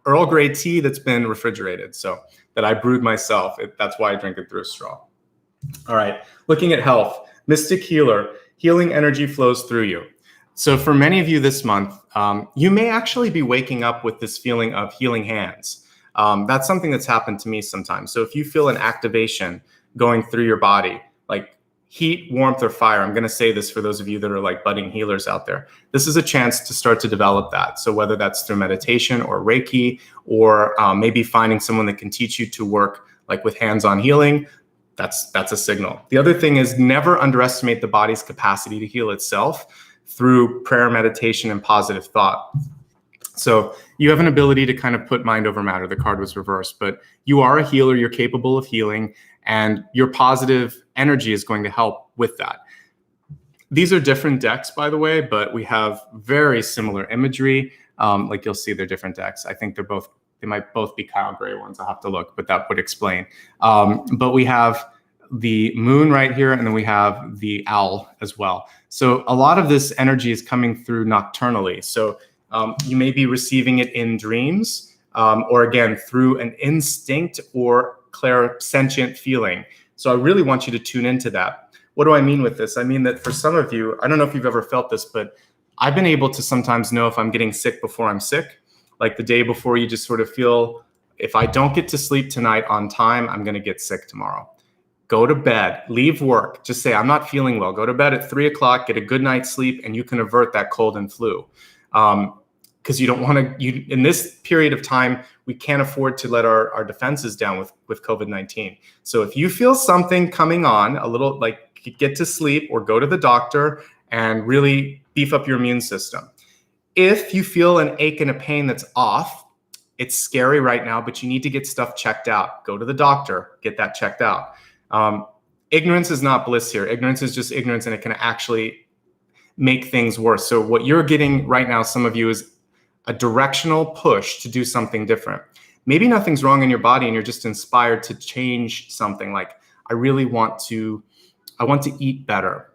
Speaker 1: Earl Grey tea that's been refrigerated, so that I brewed myself. That's why I drink it through a straw. All right, looking at health. Mystic healer, healing energy flows through you. So for many of you this month, you may actually be waking up with this feeling of healing hands. That's something that's happened to me sometimes. So if you feel an activation going through your body, like heat, warmth, or fire. I'm going to say this for those of you that are like budding healers out there. This is a chance to start to develop that. So whether that's through meditation or Reiki, or maybe finding someone that can teach you to work like with hands-on healing, that's a signal. The other thing is never underestimate the body's capacity to heal itself through prayer, meditation, and positive thought. So you have an ability to kind of put mind over matter. The card was reversed, but you are a healer. You're capable of healing. And your positive energy is going to help with that. These are different decks, by the way, but we have very similar imagery. Like you'll see they're different decks. I think they might both be Kyle Gray ones. I'll have to look, but that would explain. But we have the moon right here, and then we have the owl as well. So a lot of this energy is coming through nocturnally. So you may be receiving it in dreams, or again, through an instinct or clairsentient feeling. So I really want you to tune into that. What do I mean with this? I mean that for some of you, I don't know if you've ever felt this, but I've been able to sometimes know if I'm getting sick before I'm sick. Like the day before, you just sort of feel, if I don't get to sleep tonight on time, I'm going to get sick tomorrow. Go to bed, leave work, just say, I'm not feeling well. Go to bed at 3 o'clock, get a good night's sleep, and you can avert that cold and flu. Because you don't want to, in this period of time, we can't afford to let our defenses down with COVID-19. So if you feel something coming on, a little, like get to sleep or go to the doctor and really beef up your immune system. If you feel an ache and a pain that's off, It's scary right now, but you need to get stuff checked out. Go to the doctor, get that checked out. Ignorance is not bliss here. Ignorance is just ignorance, and it can actually make things worse. So what you're getting right now, some of you, is a directional push to do something different. Maybe nothing's wrong in your body and you're just inspired to change something. Like, I want to eat better.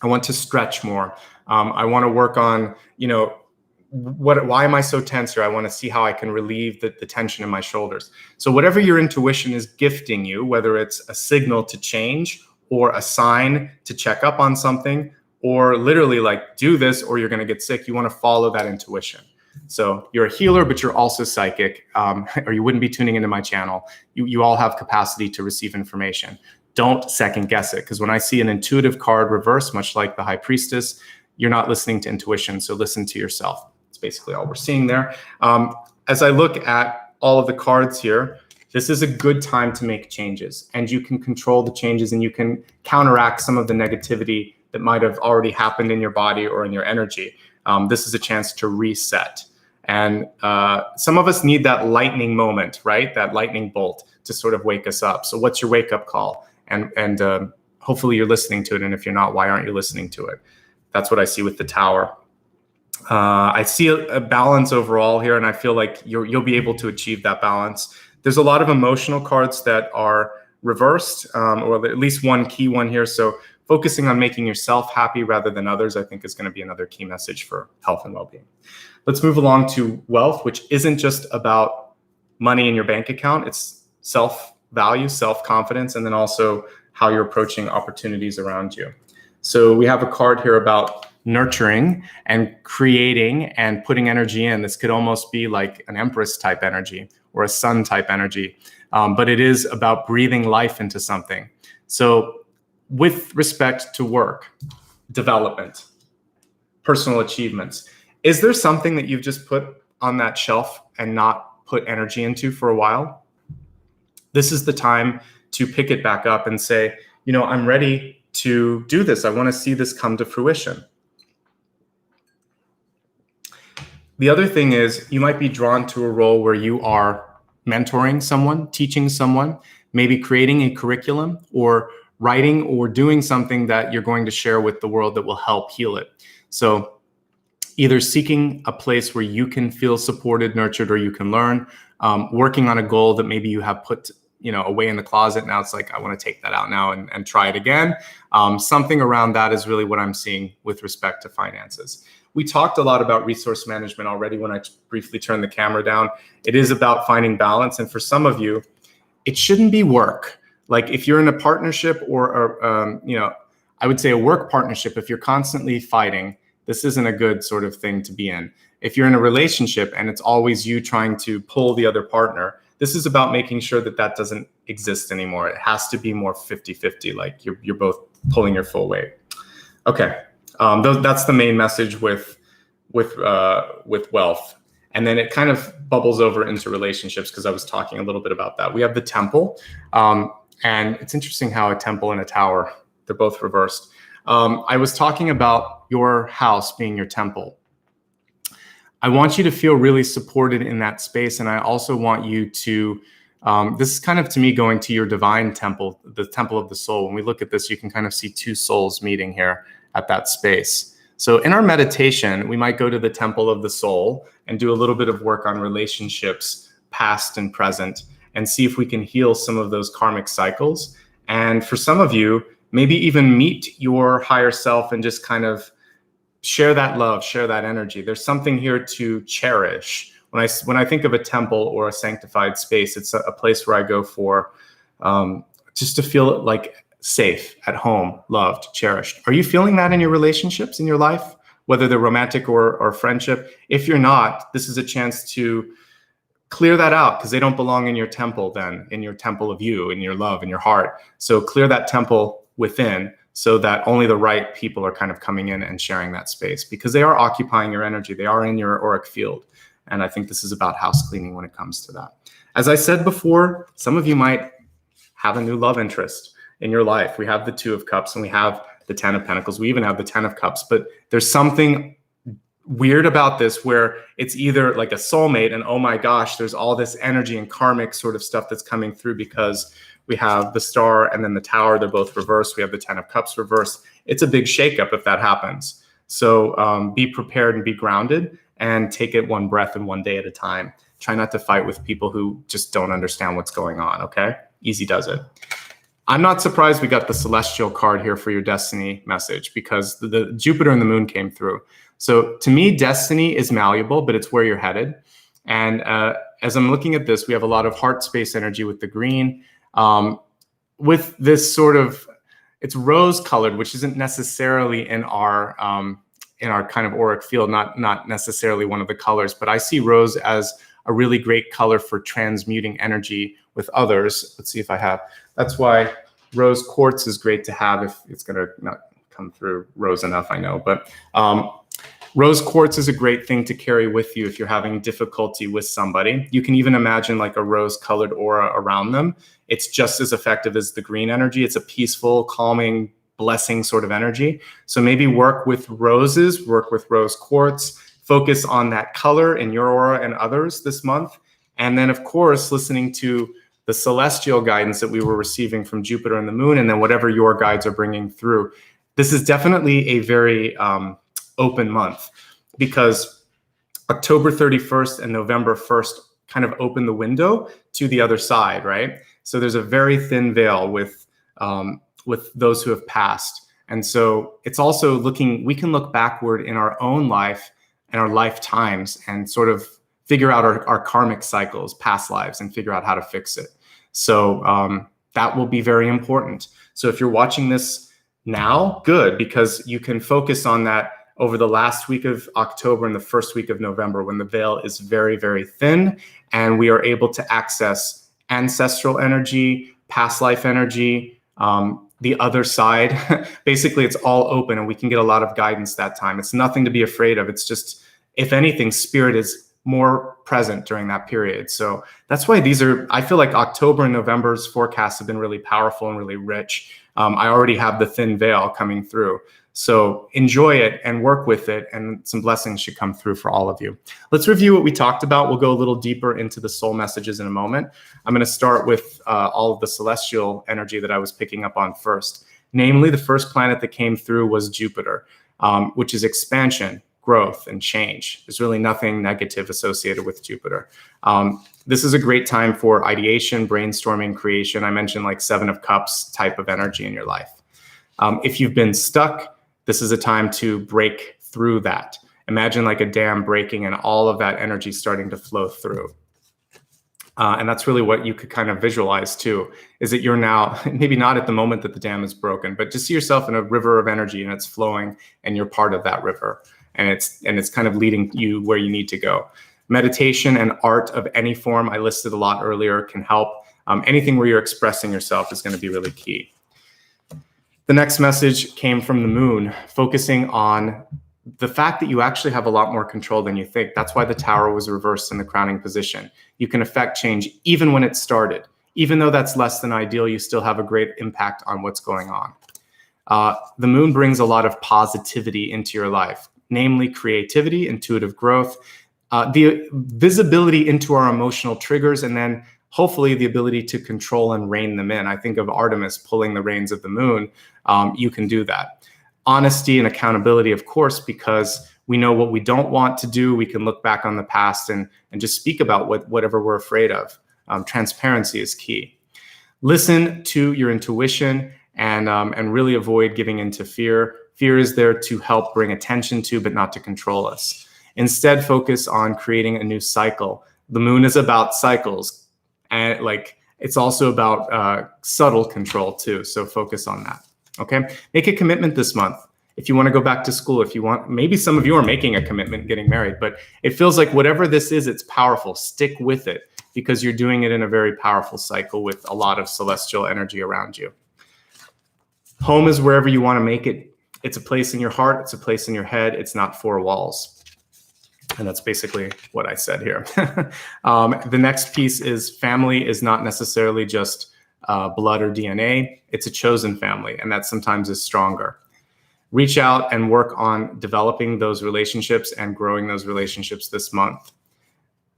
Speaker 1: I want to stretch more. I want to work on, why am I so tense here? I want to see how I can relieve the tension in my shoulders. So whatever your intuition is gifting you, whether it's a signal to change or a sign to check up on something, or literally like, do this or you're going to get sick, you want to follow that intuition. So you're a healer, but you're also psychic, or you wouldn't be tuning into my channel. You all have capacity to receive information. Don't second guess it, because when I see an intuitive card reverse, much like the High Priestess, you're not listening to intuition, so listen to yourself. It's basically all we're seeing there. As I look at all of the cards here, this is a good time to make changes, and you can control the changes and you can counteract some of the negativity that might have already happened in your body or in your energy. This is a chance to reset. And some of us need that lightning moment, right? That lightning bolt to sort of wake us up. So what's your wake up call? And hopefully you're listening to it. And if you're not, why aren't you listening to it? That's what I see with the Tower. I see a balance overall here, and I feel like you'll be able to achieve that balance. There's a lot of emotional cards that are reversed, or at least one key one here. So focusing on making yourself happy rather than others, I think, is going to be another key message for health and well-being. Let's move along to wealth, which isn't just about money in your bank account. It's self-value, self-confidence, and then also how you're approaching opportunities around you. So we have a card here about nurturing and creating and putting energy in. This could almost be like an Empress type energy or a Sun type energy, but it is about breathing life into something. So with respect to work, development, personal achievements, is there something that you've just put on that shelf and not put energy into for a while? This is the time to pick it back up and say, I'm ready to do this. I want to see this come to fruition. The other thing is, you might be drawn to a role where you are mentoring someone, teaching someone, maybe creating a curriculum or writing or doing something that you're going to share with the world that will help heal it. So either seeking a place where you can feel supported, nurtured, or you can learn, working on a goal that maybe you have put away in the closet. Now it's like, I want to take that out now and try it again. Something around that is really what I'm seeing with respect to finances. We talked a lot about resource management already when I briefly turned the camera down. It is about finding balance. And for some of you, it shouldn't be work. Like if you're in a partnership or I would say a work partnership, if you're constantly fighting, this isn't a good sort of thing to be in. If you're in a relationship and it's always you trying to pull the other partner, this is about making sure that that doesn't exist anymore. It has to be more 50-50, like you're both pulling your full weight. Okay, that's the main message with wealth. And then it kind of bubbles over into relationships, because I was talking a little bit about that. We have the Temple, and it's interesting how a temple and a tower, they're both reversed. I was talking about your house being your temple. I want you to feel really supported in that space. And I also want you to, this is kind of to me going to your divine temple, the temple of the soul. When we look at this, you can kind of see two souls meeting here at that space. So in our meditation, we might go to the temple of the soul and do a little bit of work on relationships, past and present, and see if we can heal some of those karmic cycles. And for some of you, maybe even meet your higher self and just kind of share that love, share that energy. There's something here to cherish. When I think of a temple or a sanctified space, it's a place where I go for just to feel like safe, at home, loved, cherished. Are you feeling that in your relationships, in your life, whether they're romantic or friendship? If you're not, this is a chance to clear that out, because they don't belong in your temple then, in your temple of you, in your love, in your heart. So clear that temple within so that only the right people are kind of coming in and sharing that space, because they are occupying your energy. They are in your auric field. And I think this is about house cleaning when it comes to that. As I said before, some of you might have a new love interest in your life. We have the Two of Cups and we have the Ten of Pentacles. We even have the Ten of Cups, but there's something weird about this, where it's either like a soulmate and oh my gosh, there's all this energy and karmic sort of stuff that's coming through because we have the star and then the tower, they're both reversed. We have the 10 of cups reversed. It's a big shakeup if that happens. So be prepared and be grounded and take it one breath and one day at a time. Try not to fight with people who just don't understand what's going on, okay? Easy does it. I'm not surprised we got the celestial card here for your destiny message, because the Jupiter and the moon came through. So to me, destiny is malleable, but it's where you're headed. And as I'm looking at this, we have a lot of heart space energy with the green. With this sort of, it's rose colored, which isn't necessarily in our kind of auric field, not necessarily one of the colors, but I see rose as a really great color for transmuting energy with others. Let's see if I have. That's why rose quartz is great to have. If it's going to not come through rose enough, I know, but rose quartz is a great thing to carry with you if you're having difficulty with somebody. You can even imagine like a rose-colored aura around them. It's just as effective as the green energy. It's a peaceful, calming, blessing sort of energy. So maybe work with roses, work with rose quartz, focus on that color in your aura and others this month. And then, of course, listening to the celestial guidance that we were receiving from Jupiter and the moon, and then whatever your guides are bringing through. This is definitely a very open month, because October 31st and November 1st kind of open the window to the other side, right? So there's a very thin veil with those who have passed. And so it's also we can look backward in our own life and our lifetimes and sort of figure out our karmic cycles, past lives, and figure out how to fix it. So that will be very important. So if you're watching this now, good, because you can focus on that over the last week of October and the first week of November, when the veil is very, very thin and we are able to access ancestral energy, past life energy, the other side. Basically, it's all open and we can get a lot of guidance that time. It's nothing to be afraid of. It's just, if anything, spirit is more present during that period. So that's why I feel like October and November's forecasts have been really powerful and really rich. I already have the thin veil coming through. So enjoy it and work with it, and some blessings should come through for all of you. Let's review what we talked about. We'll go a little deeper into the soul messages in a moment. I'm going to start with all of the celestial energy that I was picking up on first. Namely, the first planet that came through was Jupiter, which is expansion, growth, and change. There's really nothing negative associated with Jupiter. This is a great time for ideation, brainstorming, creation. I mentioned like 7 of Cups type of energy in your life. If you've been stuck, this is a time to break through that. Imagine like a dam breaking and all of that energy starting to flow through. And that's really what you could kind of visualize too, is that you're now, maybe not at the moment that the dam is broken, but just see yourself in a river of energy and it's flowing and you're part of that river. And it's kind of leading you where you need to go. Meditation and art of any form, I listed a lot earlier, can help. Anything where you're expressing yourself is going to be really key. The next message came from the moon, focusing on the fact that you actually have a lot more control than you think. That's why the tower was reversed in the crowning position. You can affect change even when it started. Even though that's less than ideal, you still have a great impact on what's going on. The moon brings a lot of positivity into your life, namely creativity, intuitive growth, the visibility into our emotional triggers, and then hopefully the ability to control and rein them in. I think of Artemis pulling the reins of the moon. You can do that. Honesty and accountability, of course, because we know what we don't want to do. We can look back on the past and just speak about whatever we're afraid of. Transparency is key. Listen to your intuition and really avoid giving into fear. Fear is there to help bring attention to, but not to control us. Instead, focus on creating a new cycle. The moon is about cycles. And it's also about subtle control too. So focus on that. Okay. Make a commitment this month. If you want to go back to school, if you want, maybe some of you are making a commitment getting married, but it feels like whatever this is, it's powerful. Stick with it because you're doing it in a very powerful cycle with a lot of celestial energy around you. Home is wherever you want to make it. It's a place in your heart. It's a place in your head. It's not 4 walls. And that's basically what I said here. The next piece is family is not necessarily just blood or DNA. It's a chosen family, and that sometimes is stronger. reach out and work on developing those relationships and growing those relationships this month.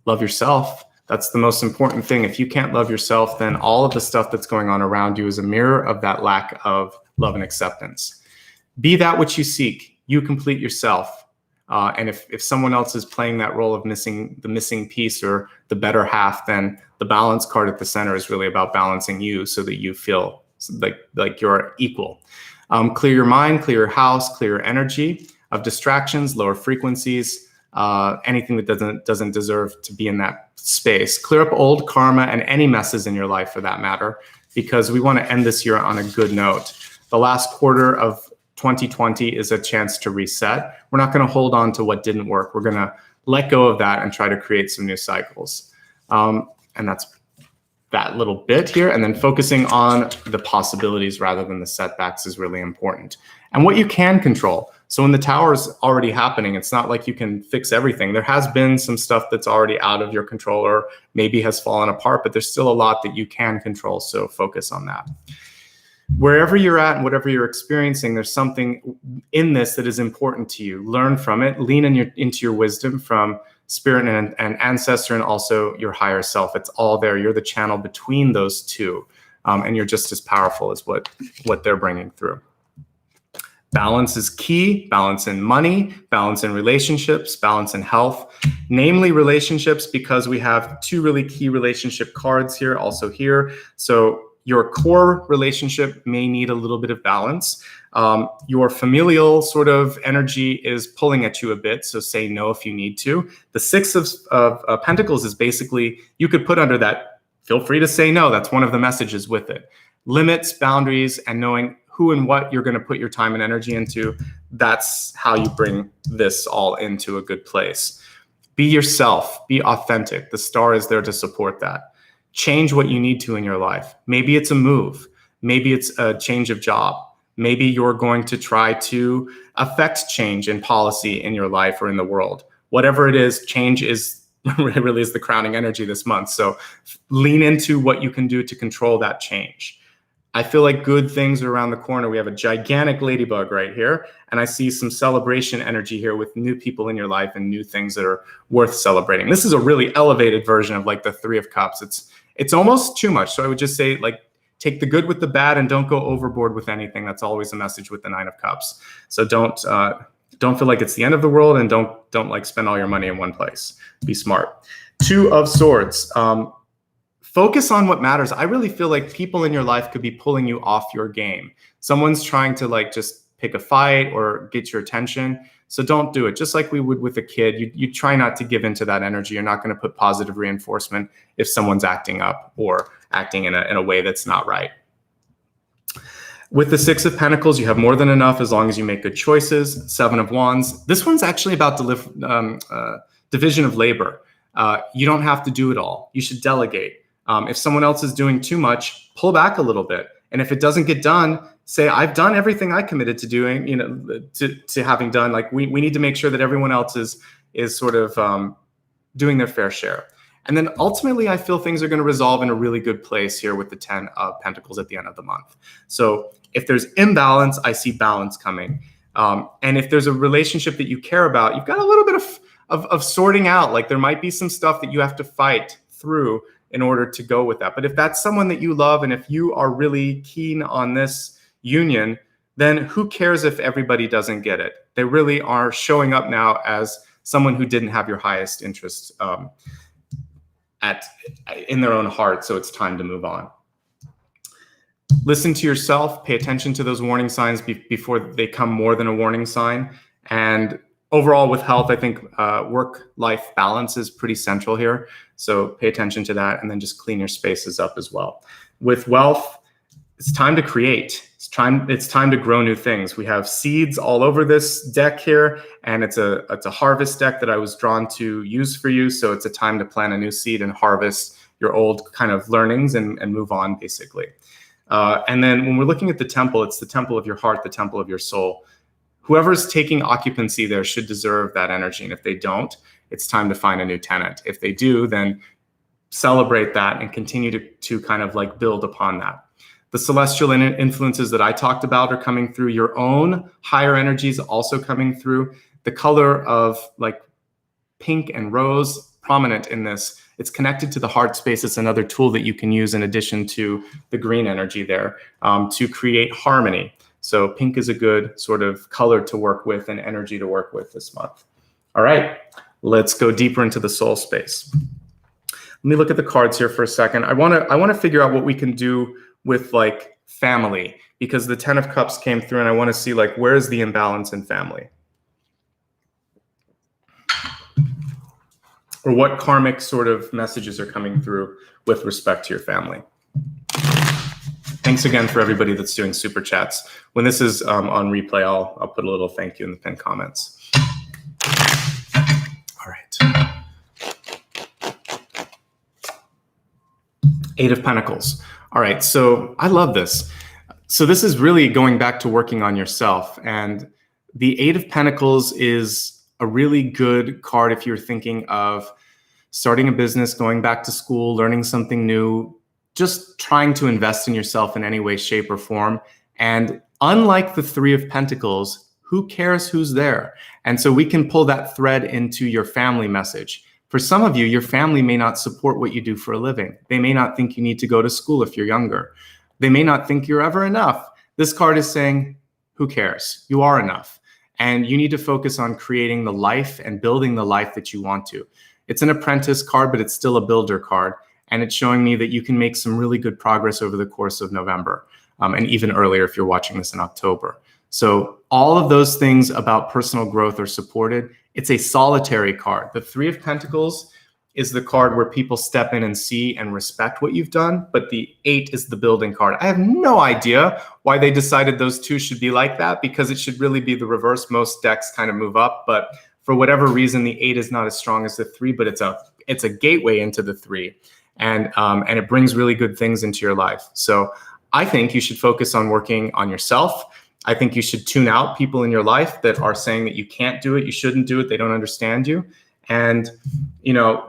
Speaker 1: Love yourself. That's the most important thing. If you can't love yourself, then all of the stuff that's going on around you is a mirror of that lack of love and acceptance. Be that which you seek. You complete yourself. And if someone else is playing that role of the missing piece or the better half, then the balance card at the center is really about balancing you so that you feel like you're equal. Clear your mind, clear your house, clear your energy of distractions, lower frequencies, anything that doesn't deserve to be in that space. Clear up old karma and any messes in your life for that matter, because we want to end this year on a good note. The last quarter of 2020 is a chance to reset. We're not going to hold on to what didn't work. We're going to let go of that and try to create some new cycles. And that's that little bit here. And then focusing on the possibilities rather than the setbacks is really important. And what you can control. So when the tower is already happening, it's not like you can fix everything. There has been some stuff that's already out of your control or maybe has fallen apart, but there's still a lot that you can control. So focus on that. Wherever you're at and whatever you're experiencing, there's something in this that is important to you. Learn from it. Lean into your wisdom from spirit and ancestor and also your higher self. It's all there. You're the channel between those two. And you're just as powerful as what they're bringing through. Balance is key. Balance in money, balance in relationships, balance in health, namely relationships, because we have two really key relationship cards here, also here. So your core relationship may need a little bit of balance. Your familial sort of energy is pulling at you a bit, so say no if you need to. The Six of Pentacles is basically, you could put under that, feel free to say no. That's one of the messages with it. Limits, boundaries, and knowing who and what you're going to put your time and energy into. That's how you bring this all into a good place. Be yourself. Be authentic. The star is there to support that. Change what you need to in your life. Maybe it's a move. Maybe it's a change of job. Maybe you're going to try to affect change in policy in your life or in the world. Whatever it is, change is really is the crowning energy this month. So lean into what you can do to control that change. I feel like good things are around the corner. We have a gigantic ladybug right here, and I see some celebration energy here with new people in your life and new things that are worth celebrating. This is a really elevated version of like the Three of Cups. It's almost too much. So I would just say, like, take the good with the bad and don't go overboard with anything. That's always a message with the Nine of Cups. So don't feel like it's the end of the world, and don't like spend all your money in one place. Be smart. Two of Swords. Focus on what matters. I really feel like people in your life could be pulling you off your game. Someone's trying to like just pick a fight or get your attention. So don't do it. Just like we would with a kid, you try not to give into that energy. You're not going to put positive reinforcement if someone's acting up or acting in a way that's not right. With the Six of Pentacles, you have more than enough as long as you make good choices. Seven of Wands. This one's actually about division of labor. You don't have to do it all. You should delegate. If someone else is doing too much, pull back a little bit. And if it doesn't get done, say, I've done everything I committed to doing, to having done. Like we need to make sure that everyone else is sort of doing their fair share. And then ultimately, I feel things are going to resolve in a really good place here with the 10 of Pentacles at the end of the month. So if there's imbalance, I see balance coming. And if there's a relationship that you care about, you've got a little bit of sorting out. Like there might be some stuff that you have to fight through in order to go with that. But if that's someone that you love and if you are really keen on this union, then who cares if everybody doesn't get it? They really are showing up now as someone who didn't have your highest interest in their own heart. So it's time to move on. Listen to yourself, pay attention to those warning signs before they come more than a warning sign. And overall with health, I think work-life balance is pretty central here. So pay attention to that and then just clean your spaces up as well. With wealth, it's time to create. It's time to grow new things. We have seeds all over this deck here, and it's a harvest deck that I was drawn to use for you. So it's a time to plant a new seed and harvest your old kind of learnings and move on, basically. And then when we're looking at the temple, it's the temple of your heart, the temple of your soul. Whoever's taking occupancy there should deserve that energy. And if they don't, it's time to find a new tenant. If they do, then celebrate that and continue to kind of like build upon that. The celestial influences that I talked about are coming through. Your own higher energies also coming through. The color of like pink and rose prominent in this. It's connected to the heart space. It's another tool that you can use in addition to the green energy there to create harmony. So pink is a good sort of color to work with and energy to work with this month. All right, let's go deeper into the soul space. Let me look at the cards here for a second. I want to figure out what we can do with like family, because the 10 of Cups came through and I want to see like where's the imbalance in family, or what karmic sort of messages are coming through with respect to your family. Thanks again for everybody that's doing super chats. When this is on replay, I'll put a little thank you in the pinned comments. All right. 8 of Pentacles. All right, so I love this. So this is really going back to working on yourself. And the 8 of Pentacles is a really good card if you're thinking of starting a business, going back to school, learning something new, just trying to invest in yourself in any way, shape, or form. And unlike the 3 of Pentacles, who cares who's there? And so we can pull that thread into your family message. For some of you, your family may not support what you do for a living. They may not think you need to go to school if you're younger. They may not think you're ever enough. This card is saying, who cares? You are enough. And you need to focus on creating the life and building the life that you want to. It's an apprentice card, but it's still a builder card. And it's showing me that you can make some really good progress over the course of November, and even earlier if you're watching this in October. So all of those things about personal growth are supported. It's a solitary card. The 3 of Pentacles is the card where people step in and see and respect what you've done, but the 8 is the building card. I have no idea why they decided those two should be like that, because it should really be the reverse. Most decks kind of move up, but for whatever reason, the 8 is not as strong as the 3, but it's a gateway into the 3, and it brings really good things into your life. So I think you should focus on working on yourself. I think you should tune out people in your life that are saying that you can't do it, you shouldn't do it, they don't understand you. And,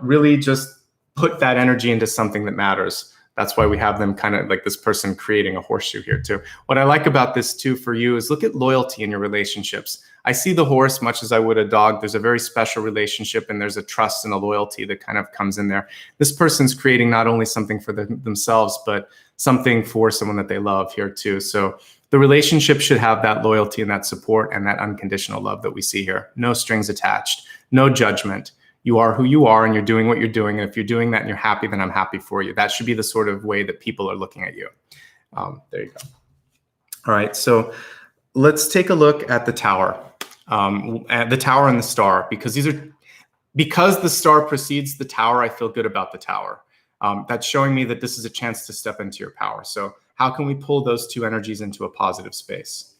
Speaker 1: really just put that energy into something that matters. That's why we have them kind of like this person creating a horseshoe here too. What I like about this too for you is look at loyalty in your relationships. I see the horse much as I would a dog. There's a very special relationship and there's a trust and a loyalty that kind of comes in there. This person's creating not only something for themselves, but something for someone that they love here too. So the relationship should have that loyalty and that support and that unconditional love that we see here. No strings attached, no judgment. You are who you are and you're doing what you're doing. And if you're doing that and you're happy, then I'm happy for you. That should be the sort of way that people are looking at you. There you go. All right, so let's take a look at the Tower. At the Tower and the Star, because the Star precedes the Tower, I feel good about the Tower. That's showing me that this is a chance to step into your power. So how can we pull those two energies into a positive space?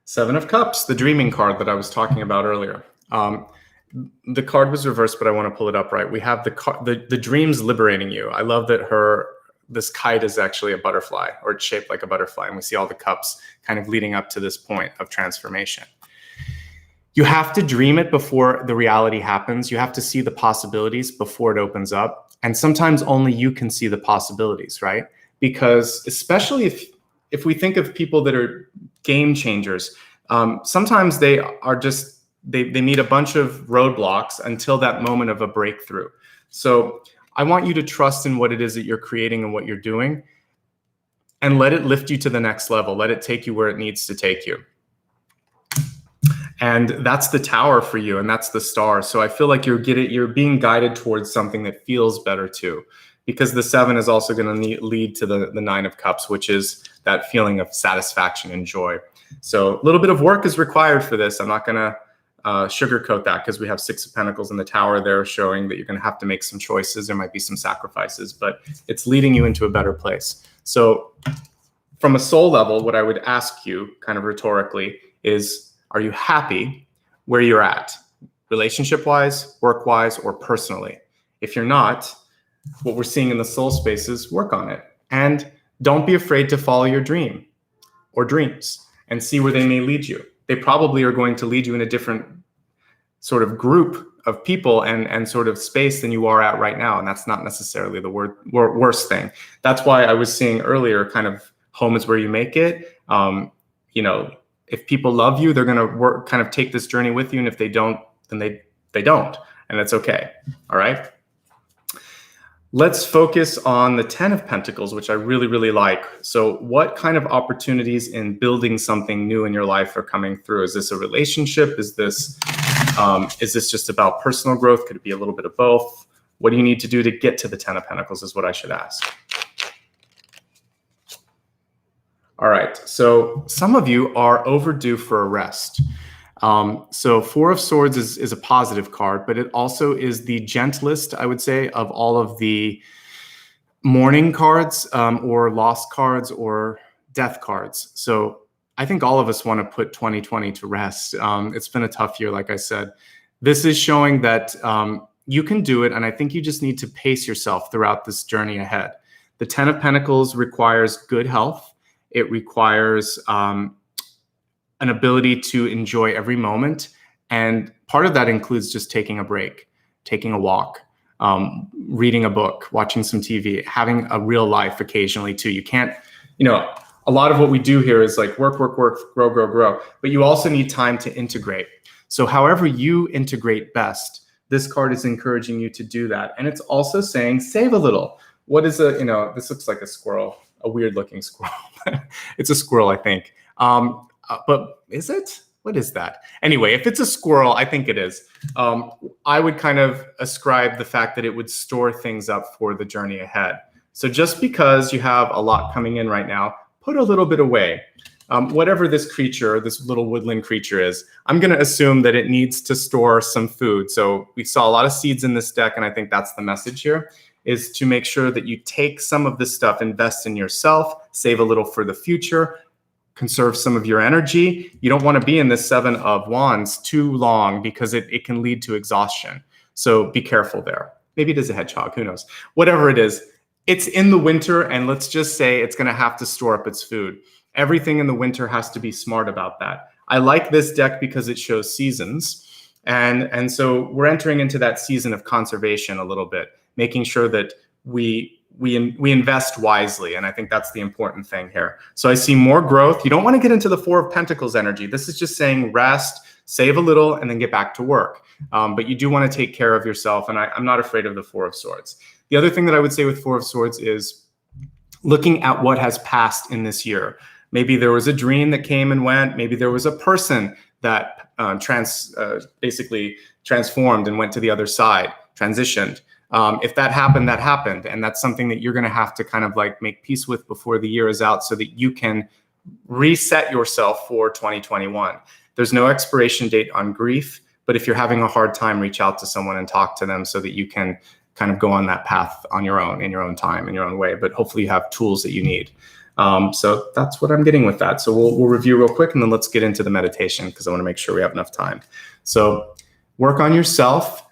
Speaker 1: Seven of Cups, the dreaming card that I was talking about earlier. The card was reversed, but I want to pull it up right. We have the dreams liberating you. I love that this kite is actually a butterfly, or it's shaped like a butterfly, and we see all the cups kind of leading up to this point of transformation. You have to dream it before the reality happens. You have to see the possibilities before it opens up. And sometimes only you can see the possibilities, right? Because especially if we think of people that are game changers, sometimes they are just, they meet a bunch of roadblocks until that moment of a breakthrough. So I want you to trust in what it is that you're creating and what you're doing, and let it lift you to the next level. Let it take you where it needs to take you. And that's the Tower for you, and that's the Star. So I feel like you're being guided towards something that feels better too, because the 7 is also going to lead to the 9 of Cups, which is that feeling of satisfaction and joy. So a little bit of work is required for this. I'm not going to sugarcoat that, because we have 6 of Pentacles in the Tower there, showing that you're going to have to make some choices. There might be some sacrifices, but it's leading you into a better place. So from a soul level, what I would ask you kind of rhetorically is, are you happy where you're at, relationship-wise, work-wise, or personally? If you're not, what we're seeing in the soul space is work on it. And don't be afraid to follow your dream or dreams and see where they may lead you. They probably are going to lead you in a different sort of group of people and sort of space than you are at right now. And that's not necessarily the worst thing. That's why I was saying earlier, kind of home is where you make it. You know, if people love you, they're going to kind of take this journey with you. And if they don't, then they don't. And it's okay. All right. Let's focus on the 10 of Pentacles, which I really, really like. So what kind of opportunities in building something new in your life are coming through? Is this a relationship? Is this just about personal growth? Could it be a little bit of both? What do you need to do to get to the 10 of Pentacles is what I should ask. All right, so some of you are overdue for a rest. So Four of Swords is a positive card, but it also is the gentlest, I would say, of all of the mourning cards or loss cards or death cards. So I think all of us want to put 2020 to rest. It's been a tough year, like I said. This is showing that you can do it, and I think you just need to pace yourself throughout this journey ahead. The 10 of Pentacles requires good health. It requires an ability to enjoy every moment. And part of that includes just taking a break, taking a walk, reading a book, watching some TV, having a real life occasionally too. You can't, you know, a lot of what we do here is like work, work, work, grow, grow, grow. But you also need time to integrate. So however you integrate best, this card is encouraging you to do that. And it's also saying, save a little. What is a, you know, this looks like a squirrel, a weird looking squirrel. It's a squirrel, I think. But is it? What is that? Anyway, if it's a squirrel, I think it is. I would kind of ascribe the fact that it would store things up for the journey ahead. So just because you have a lot coming in right now, put a little bit away. Whatever this creature, this little woodland creature is, I'm going to assume that it needs to store some food. So we saw a lot of seeds in this deck, and I think that's the message here, is to make sure that you take some of this stuff, invest in yourself, save a little for the future, conserve some of your energy. You don't want to be in this 7 of Wands too long because it can lead to exhaustion. So be careful there. Maybe it is a hedgehog, who knows? Whatever it is, it's in the winter, and let's just say it's going to have to store up its food. Everything in the winter has to be smart about that. I like this deck because it shows seasons. And so we're entering into that season of conservation a little bit, making sure that we invest wisely. And I think that's the important thing here. So I see more growth. You don't want to get into the 4 of Pentacles energy. This is just saying rest, save a little, and then get back to work. But you do want to take care of yourself. And I'm not afraid of the 4 of Swords. The other thing that I would say with 4 of Swords is looking at what has passed in this year. Maybe there was a dream that came and went. Maybe there was a person that basically transformed and went to the other side, transitioned. If that happened, that happened. And that's something that you're going to have to kind of like make peace with before the year is out so that you can reset yourself for 2021. There's no expiration date on grief, but if you're having a hard time, reach out to someone and talk to them so that you can kind of go on that path on your own, in your own time, in your own way. But hopefully you have tools that you need. So that's what I'm getting with that. So we'll review real quick, and then let's get into the meditation because I want to make sure we have enough time. So work on yourself,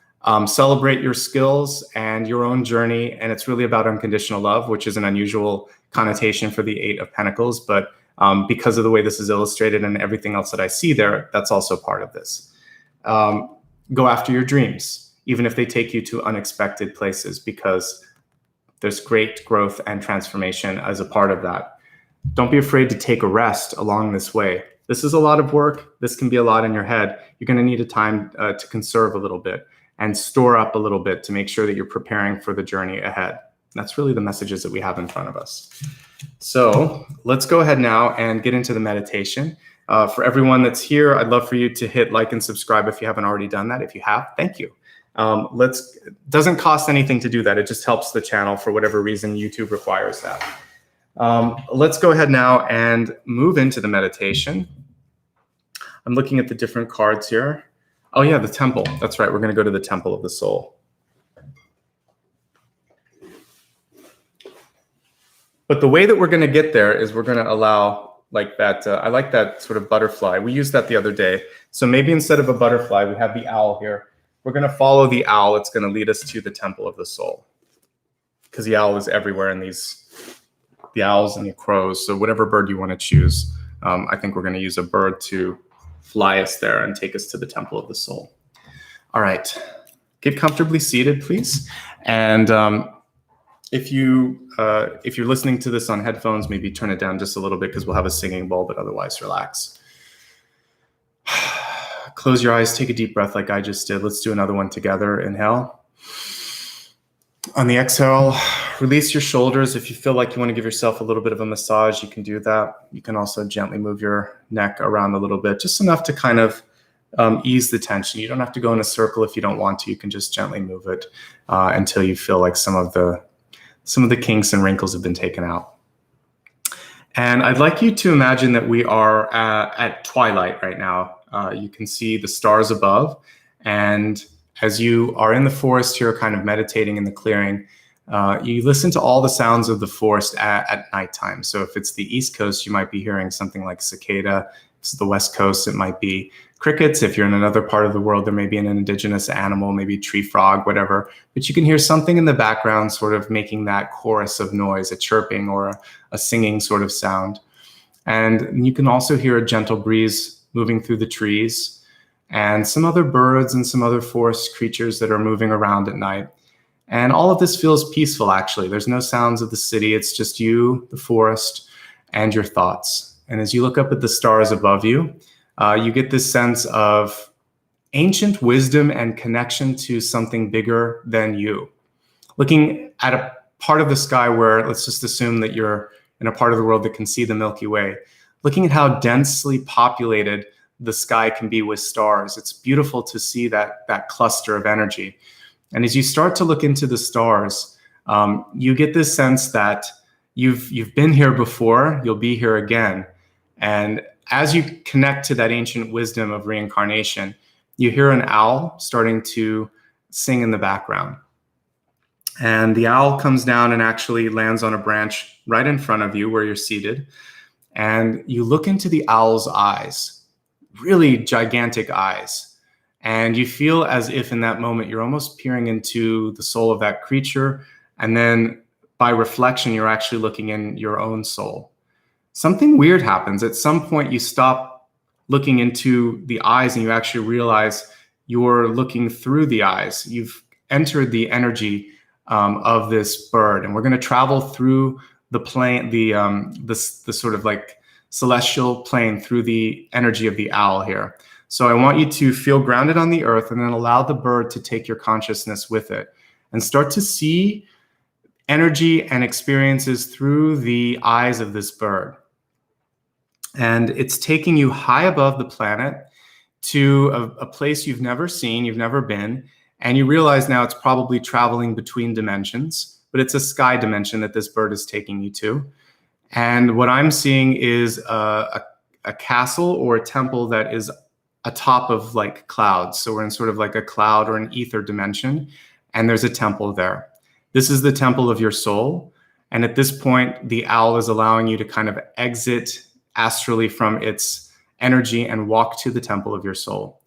Speaker 1: celebrate your skills and your own journey. And it's really about unconditional love, which is an unusual connotation for the 8 of Pentacles. But because of the way this is illustrated and everything else that I see there, that's also part of this. Go after your dreams, even if they take you to unexpected places, because there's great growth and transformation as a part of that. Don't be afraid to take a rest along this way. This is a lot of work. This can be a lot in your head. You're going to need a time to conserve a little bit and store up a little bit to make sure that you're preparing for the journey ahead. That's really the messages that we have in front of us. So let's go ahead now and get into the meditation. For everyone that's here, I'd love for you to hit like and subscribe if you haven't already done that. If you have, thank you. Doesn't cost anything to do that. It just helps the channel for whatever reason YouTube requires that. Let's go ahead now and move into the meditation. I'm looking at the different cards here. Oh yeah, the temple. That's right. We're going to go to the temple of the soul. But the way that we're going to get there is we're going to allow like that. I like that sort of butterfly. We used that the other day. So maybe instead of a butterfly, we have the owl here. We're going to follow the owl. It's going to lead us to the temple of the soul, because the owl is everywhere in the owls and the crows. So whatever bird you want to choose, I think we're going to use a bird to fly us there and take us to the temple of the soul. All right, get comfortably seated, please. And if you're listening to this on headphones, maybe turn it down just a little bit because we'll have a singing bowl, but otherwise relax. Close your eyes, take a deep breath like I just did. Let's do another one together. Inhale. On the exhale, release your shoulders. If you feel like you want to give yourself a little bit of a massage, you can do that. You can also gently move your neck around a little bit, just enough to kind of ease the tension. You don't have to go in a circle if you don't want to. You can just gently move it until you feel like some of the kinks and wrinkles have been taken out. And I'd like you to imagine that we are at twilight right now. You can see the stars above, and as you are in the forest here, kind of meditating in the clearing, you listen to all the sounds of the forest at nighttime. So if it's the East Coast, you might be hearing something like cicada. If it's the West Coast, it might be crickets. If you're in another part of the world, there may be an indigenous animal, maybe a tree frog, whatever. But you can hear something in the background sort of making that chorus of noise, a chirping or a singing sort of sound. And you can also hear a gentle breeze moving through the trees, and some other birds and some other forest creatures that are moving around at night. And all of this feels peaceful, actually. There's no sounds of the city. It's just you, the forest, and your thoughts. And as you look up at the stars above you, you get this sense of ancient wisdom and connection to something bigger than you. Looking at a part of the sky where, let's just assume that you're in a part of the world that can see the Milky Way, looking at how densely populated the sky can be with stars. It's beautiful to see that cluster of energy. And as you start to look into the stars, you get this sense that you've been here before, you'll be here again. And as you connect to that ancient wisdom of reincarnation, you hear an owl starting to sing in the background. And the owl comes down and actually lands on a branch right in front of you where you're seated. And you look into the owl's eyes, really gigantic eyes. And you feel as if in that moment, you're almost peering into the soul of that creature. And then by reflection, you're actually looking in your own soul. Something weird happens. At some point, you stop looking into the eyes and you actually realize you're looking through the eyes. You've entered the energy of this bird. And we're going to travel through the plane, the sort of like celestial plane, through the energy of the owl here. So I want you to feel grounded on the earth and then allow the bird to take your consciousness with it and start to see energy and experiences through the eyes of this bird. And it's taking you high above the planet to a place you've never seen, you've never been, and you realize now it's probably traveling between dimensions, but it's a sky dimension that this bird is taking you to. And what I'm seeing is a castle or a temple that is atop of like clouds. So we're in sort of like a cloud or an ether dimension, and there's a temple there. This is the temple of your soul. And at this point, the owl is allowing you to kind of exit astrally from its energy and walk to the temple of your soul.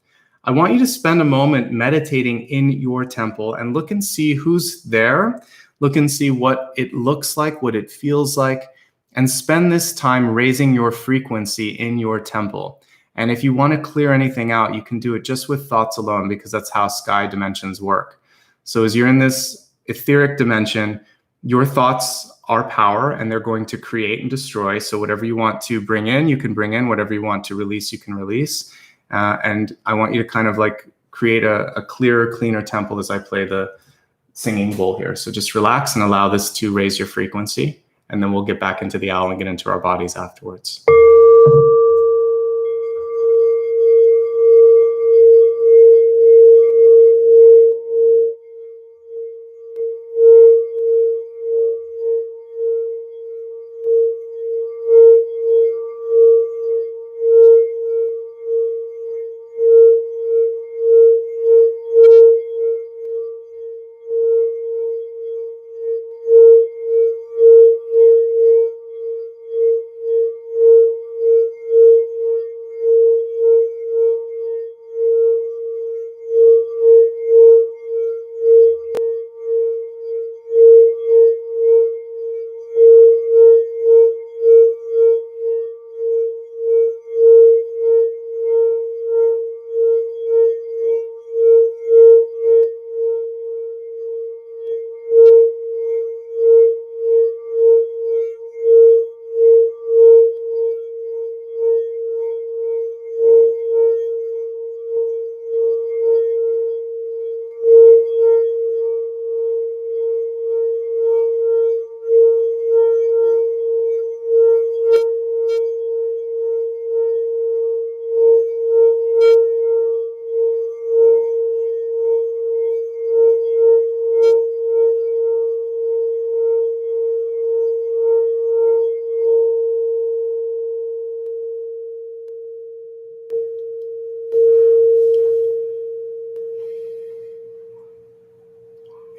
Speaker 1: I want you to spend a moment meditating in your temple and look and see who's there. Look and see what it looks like, what it feels like, and spend this time raising your frequency in your temple. And if you want to clear anything out, you can do it just with thoughts alone, because that's how sky dimensions work. So as you're in this etheric dimension, your thoughts are power and they're going to create and destroy. So whatever you want to bring in, you can bring in. Whatever you want to release, you can release. And I want you to kind of like create a clearer, cleaner temple as I play the singing bowl here. So just relax and allow this to raise your frequency. And then we'll get back into the owl and get into our bodies afterwards.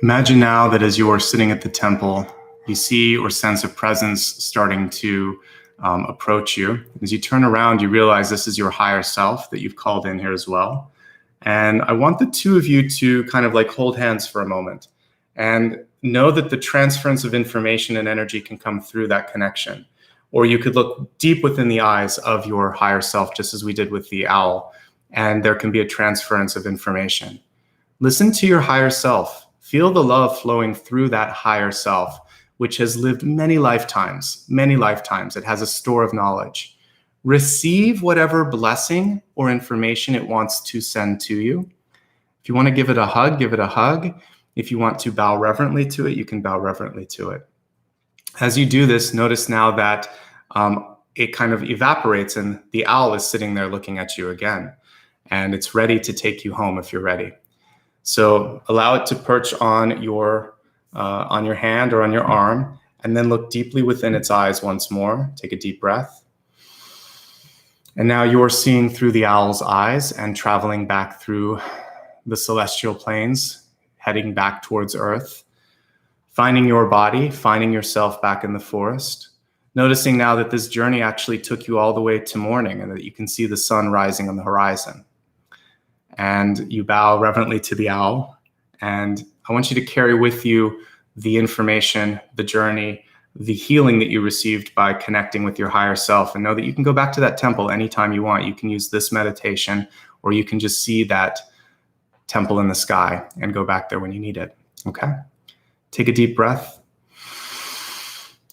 Speaker 1: Imagine now that as you're sitting at the temple, you see or sense a presence starting to approach you. As you turn around, you realize this is your higher self that you've called in here as well. And I want the two of you to kind of like hold hands for a moment and know that the transference of information and energy can come through that connection. Or you could look deep within the eyes of your higher self, just as we did with the owl, and there can be a transference of information. Listen to your higher self. Feel the love flowing through that higher self, which has lived many lifetimes, many lifetimes. It has a store of knowledge. Receive whatever blessing or information it wants to send to you. If you want to give it a hug, give it a hug. If you want to bow reverently to it, you can bow reverently to it. As you do this, notice now that it kind of evaporates and the owl is sitting there looking at you again. And it's ready to take you home if you're ready. So allow it to perch on your hand or on your arm, and then look deeply within its eyes once more. Take a deep breath. And now you're seeing through the owl's eyes and traveling back through the celestial planes, heading back towards Earth, finding your body, finding yourself back in the forest, noticing now that this journey actually took you all the way to morning and that you can see the sun rising on the horizon. And you bow reverently to the owl. And I want you to carry with you the information, the journey, the healing that you received by connecting with your higher self, and know that you can go back to that temple anytime you want. You can use this meditation, or you can just see that temple in the sky and go back there when you need it. Okay? Take a deep breath.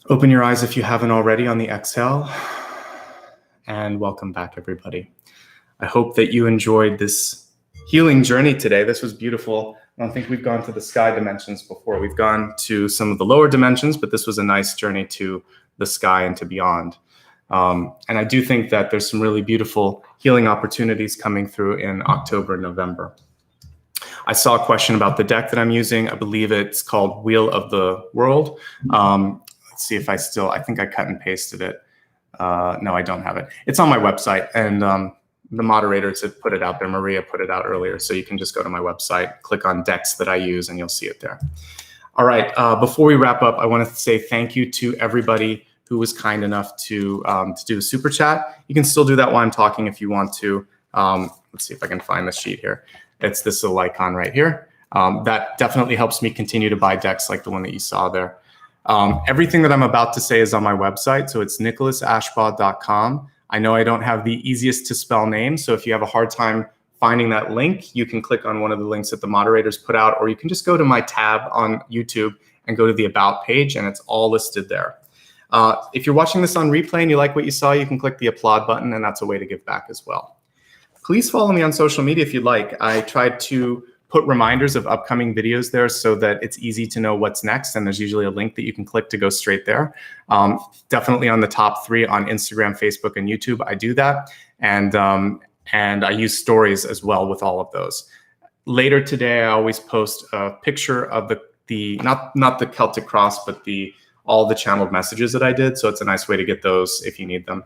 Speaker 1: Open your eyes if you haven't already on the exhale. And welcome back, everybody. I hope that you enjoyed this healing journey today. This was beautiful. I don't think we've gone to the sky dimensions before. We've gone to some of the lower dimensions, but this was a nice journey to the sky and to beyond. And I do think that there's some really beautiful healing opportunities coming through in October and November. I saw a question about the deck that I'm using. I believe it's called Wheel of the World. Let's see if I think I cut and pasted it. No, I don't have it. It's on my website, and the moderators had put it out there. Maria put it out earlier. So you can just go to my website, click on decks that I use, and you'll see it there. All right. Before we wrap up, I want to say thank you to everybody who was kind enough to do a super chat. You can still do that while I'm talking if you want to. Let's see if I can find the sheet here. It's this little icon right here. That definitely helps me continue to buy decks like the one that you saw there. Everything that I'm about to say is on my website. So it's nicholasashbaugh.com. I know I don't have the easiest to spell name, so if you have a hard time finding that link, you can click on one of the links that the moderators put out, or you can just go to my tab on YouTube and go to the About page, and it's all listed there. If you're watching this on replay and you like what you saw, you can click the applaud button, and that's a way to give back as well. Please follow me on social media if you'd like. I tried to put reminders of upcoming videos there so that it's easy to know what's next. And there's usually a link that you can click to go straight there. Definitely on the top 3 on Instagram, Facebook, and YouTube, I do that. And I use stories as well with all of those. Later today, I always post a picture of the not the Celtic Cross, but all the channeled messages that I did. So it's a nice way to get those if you need them.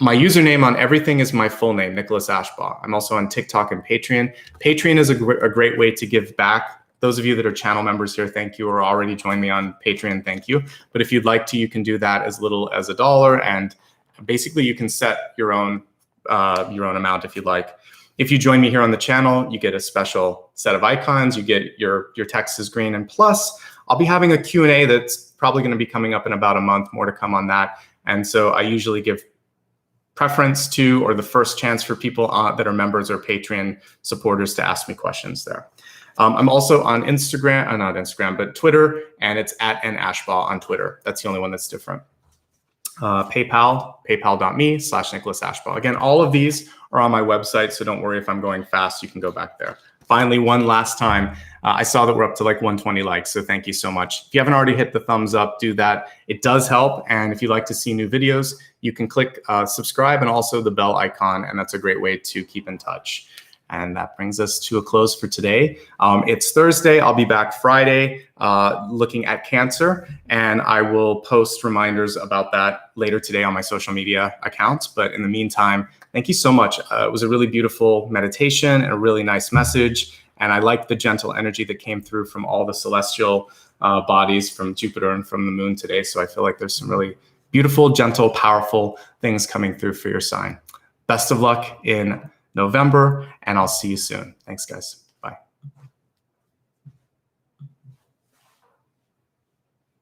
Speaker 1: My username on everything is my full name, Nicholas Ashbaugh. I'm also on TikTok and Patreon. Patreon is a great way to give back. Those of you that are channel members here, thank you, or already joined me on Patreon, thank you. But if you'd like to, you can do that as little as $1, and basically you can set your own amount if you'd like. If you join me here on the channel, you get a special set of icons. You get your text is green, and plus, I'll be having a Q&A that's probably going to be coming up in about a month. More to come on that. And so I usually give preference to, or the first chance for people that are members or Patreon supporters to ask me questions there. I'm also on Instagram, not Instagram, but Twitter, and it's @nashbaugh on Twitter. That's the only one that's different. PayPal, paypal.me/Nicholas Ashbaugh. Again, all of these are on my website, so don't worry if I'm going fast, you can go back there. Finally, one last time, I saw that we're up to like 120 likes, so thank you so much. If you haven't already hit the thumbs up, do that. It does help, and if you'd like to see new videos, you can click subscribe and also the bell icon, and that's a great way to keep in touch. And that brings us to a close for today. It's Thursday. I'll be back Friday looking at Cancer, and I will post reminders about that later today on my social media accounts. But in the meantime, thank you so much. It was a really beautiful meditation and a really nice message. And I like the gentle energy that came through from all the celestial bodies from Jupiter and from the moon today. So I feel like there's some really beautiful, gentle, powerful things coming through for your sign. Best of luck in November, and I'll see you soon. Thanks, guys.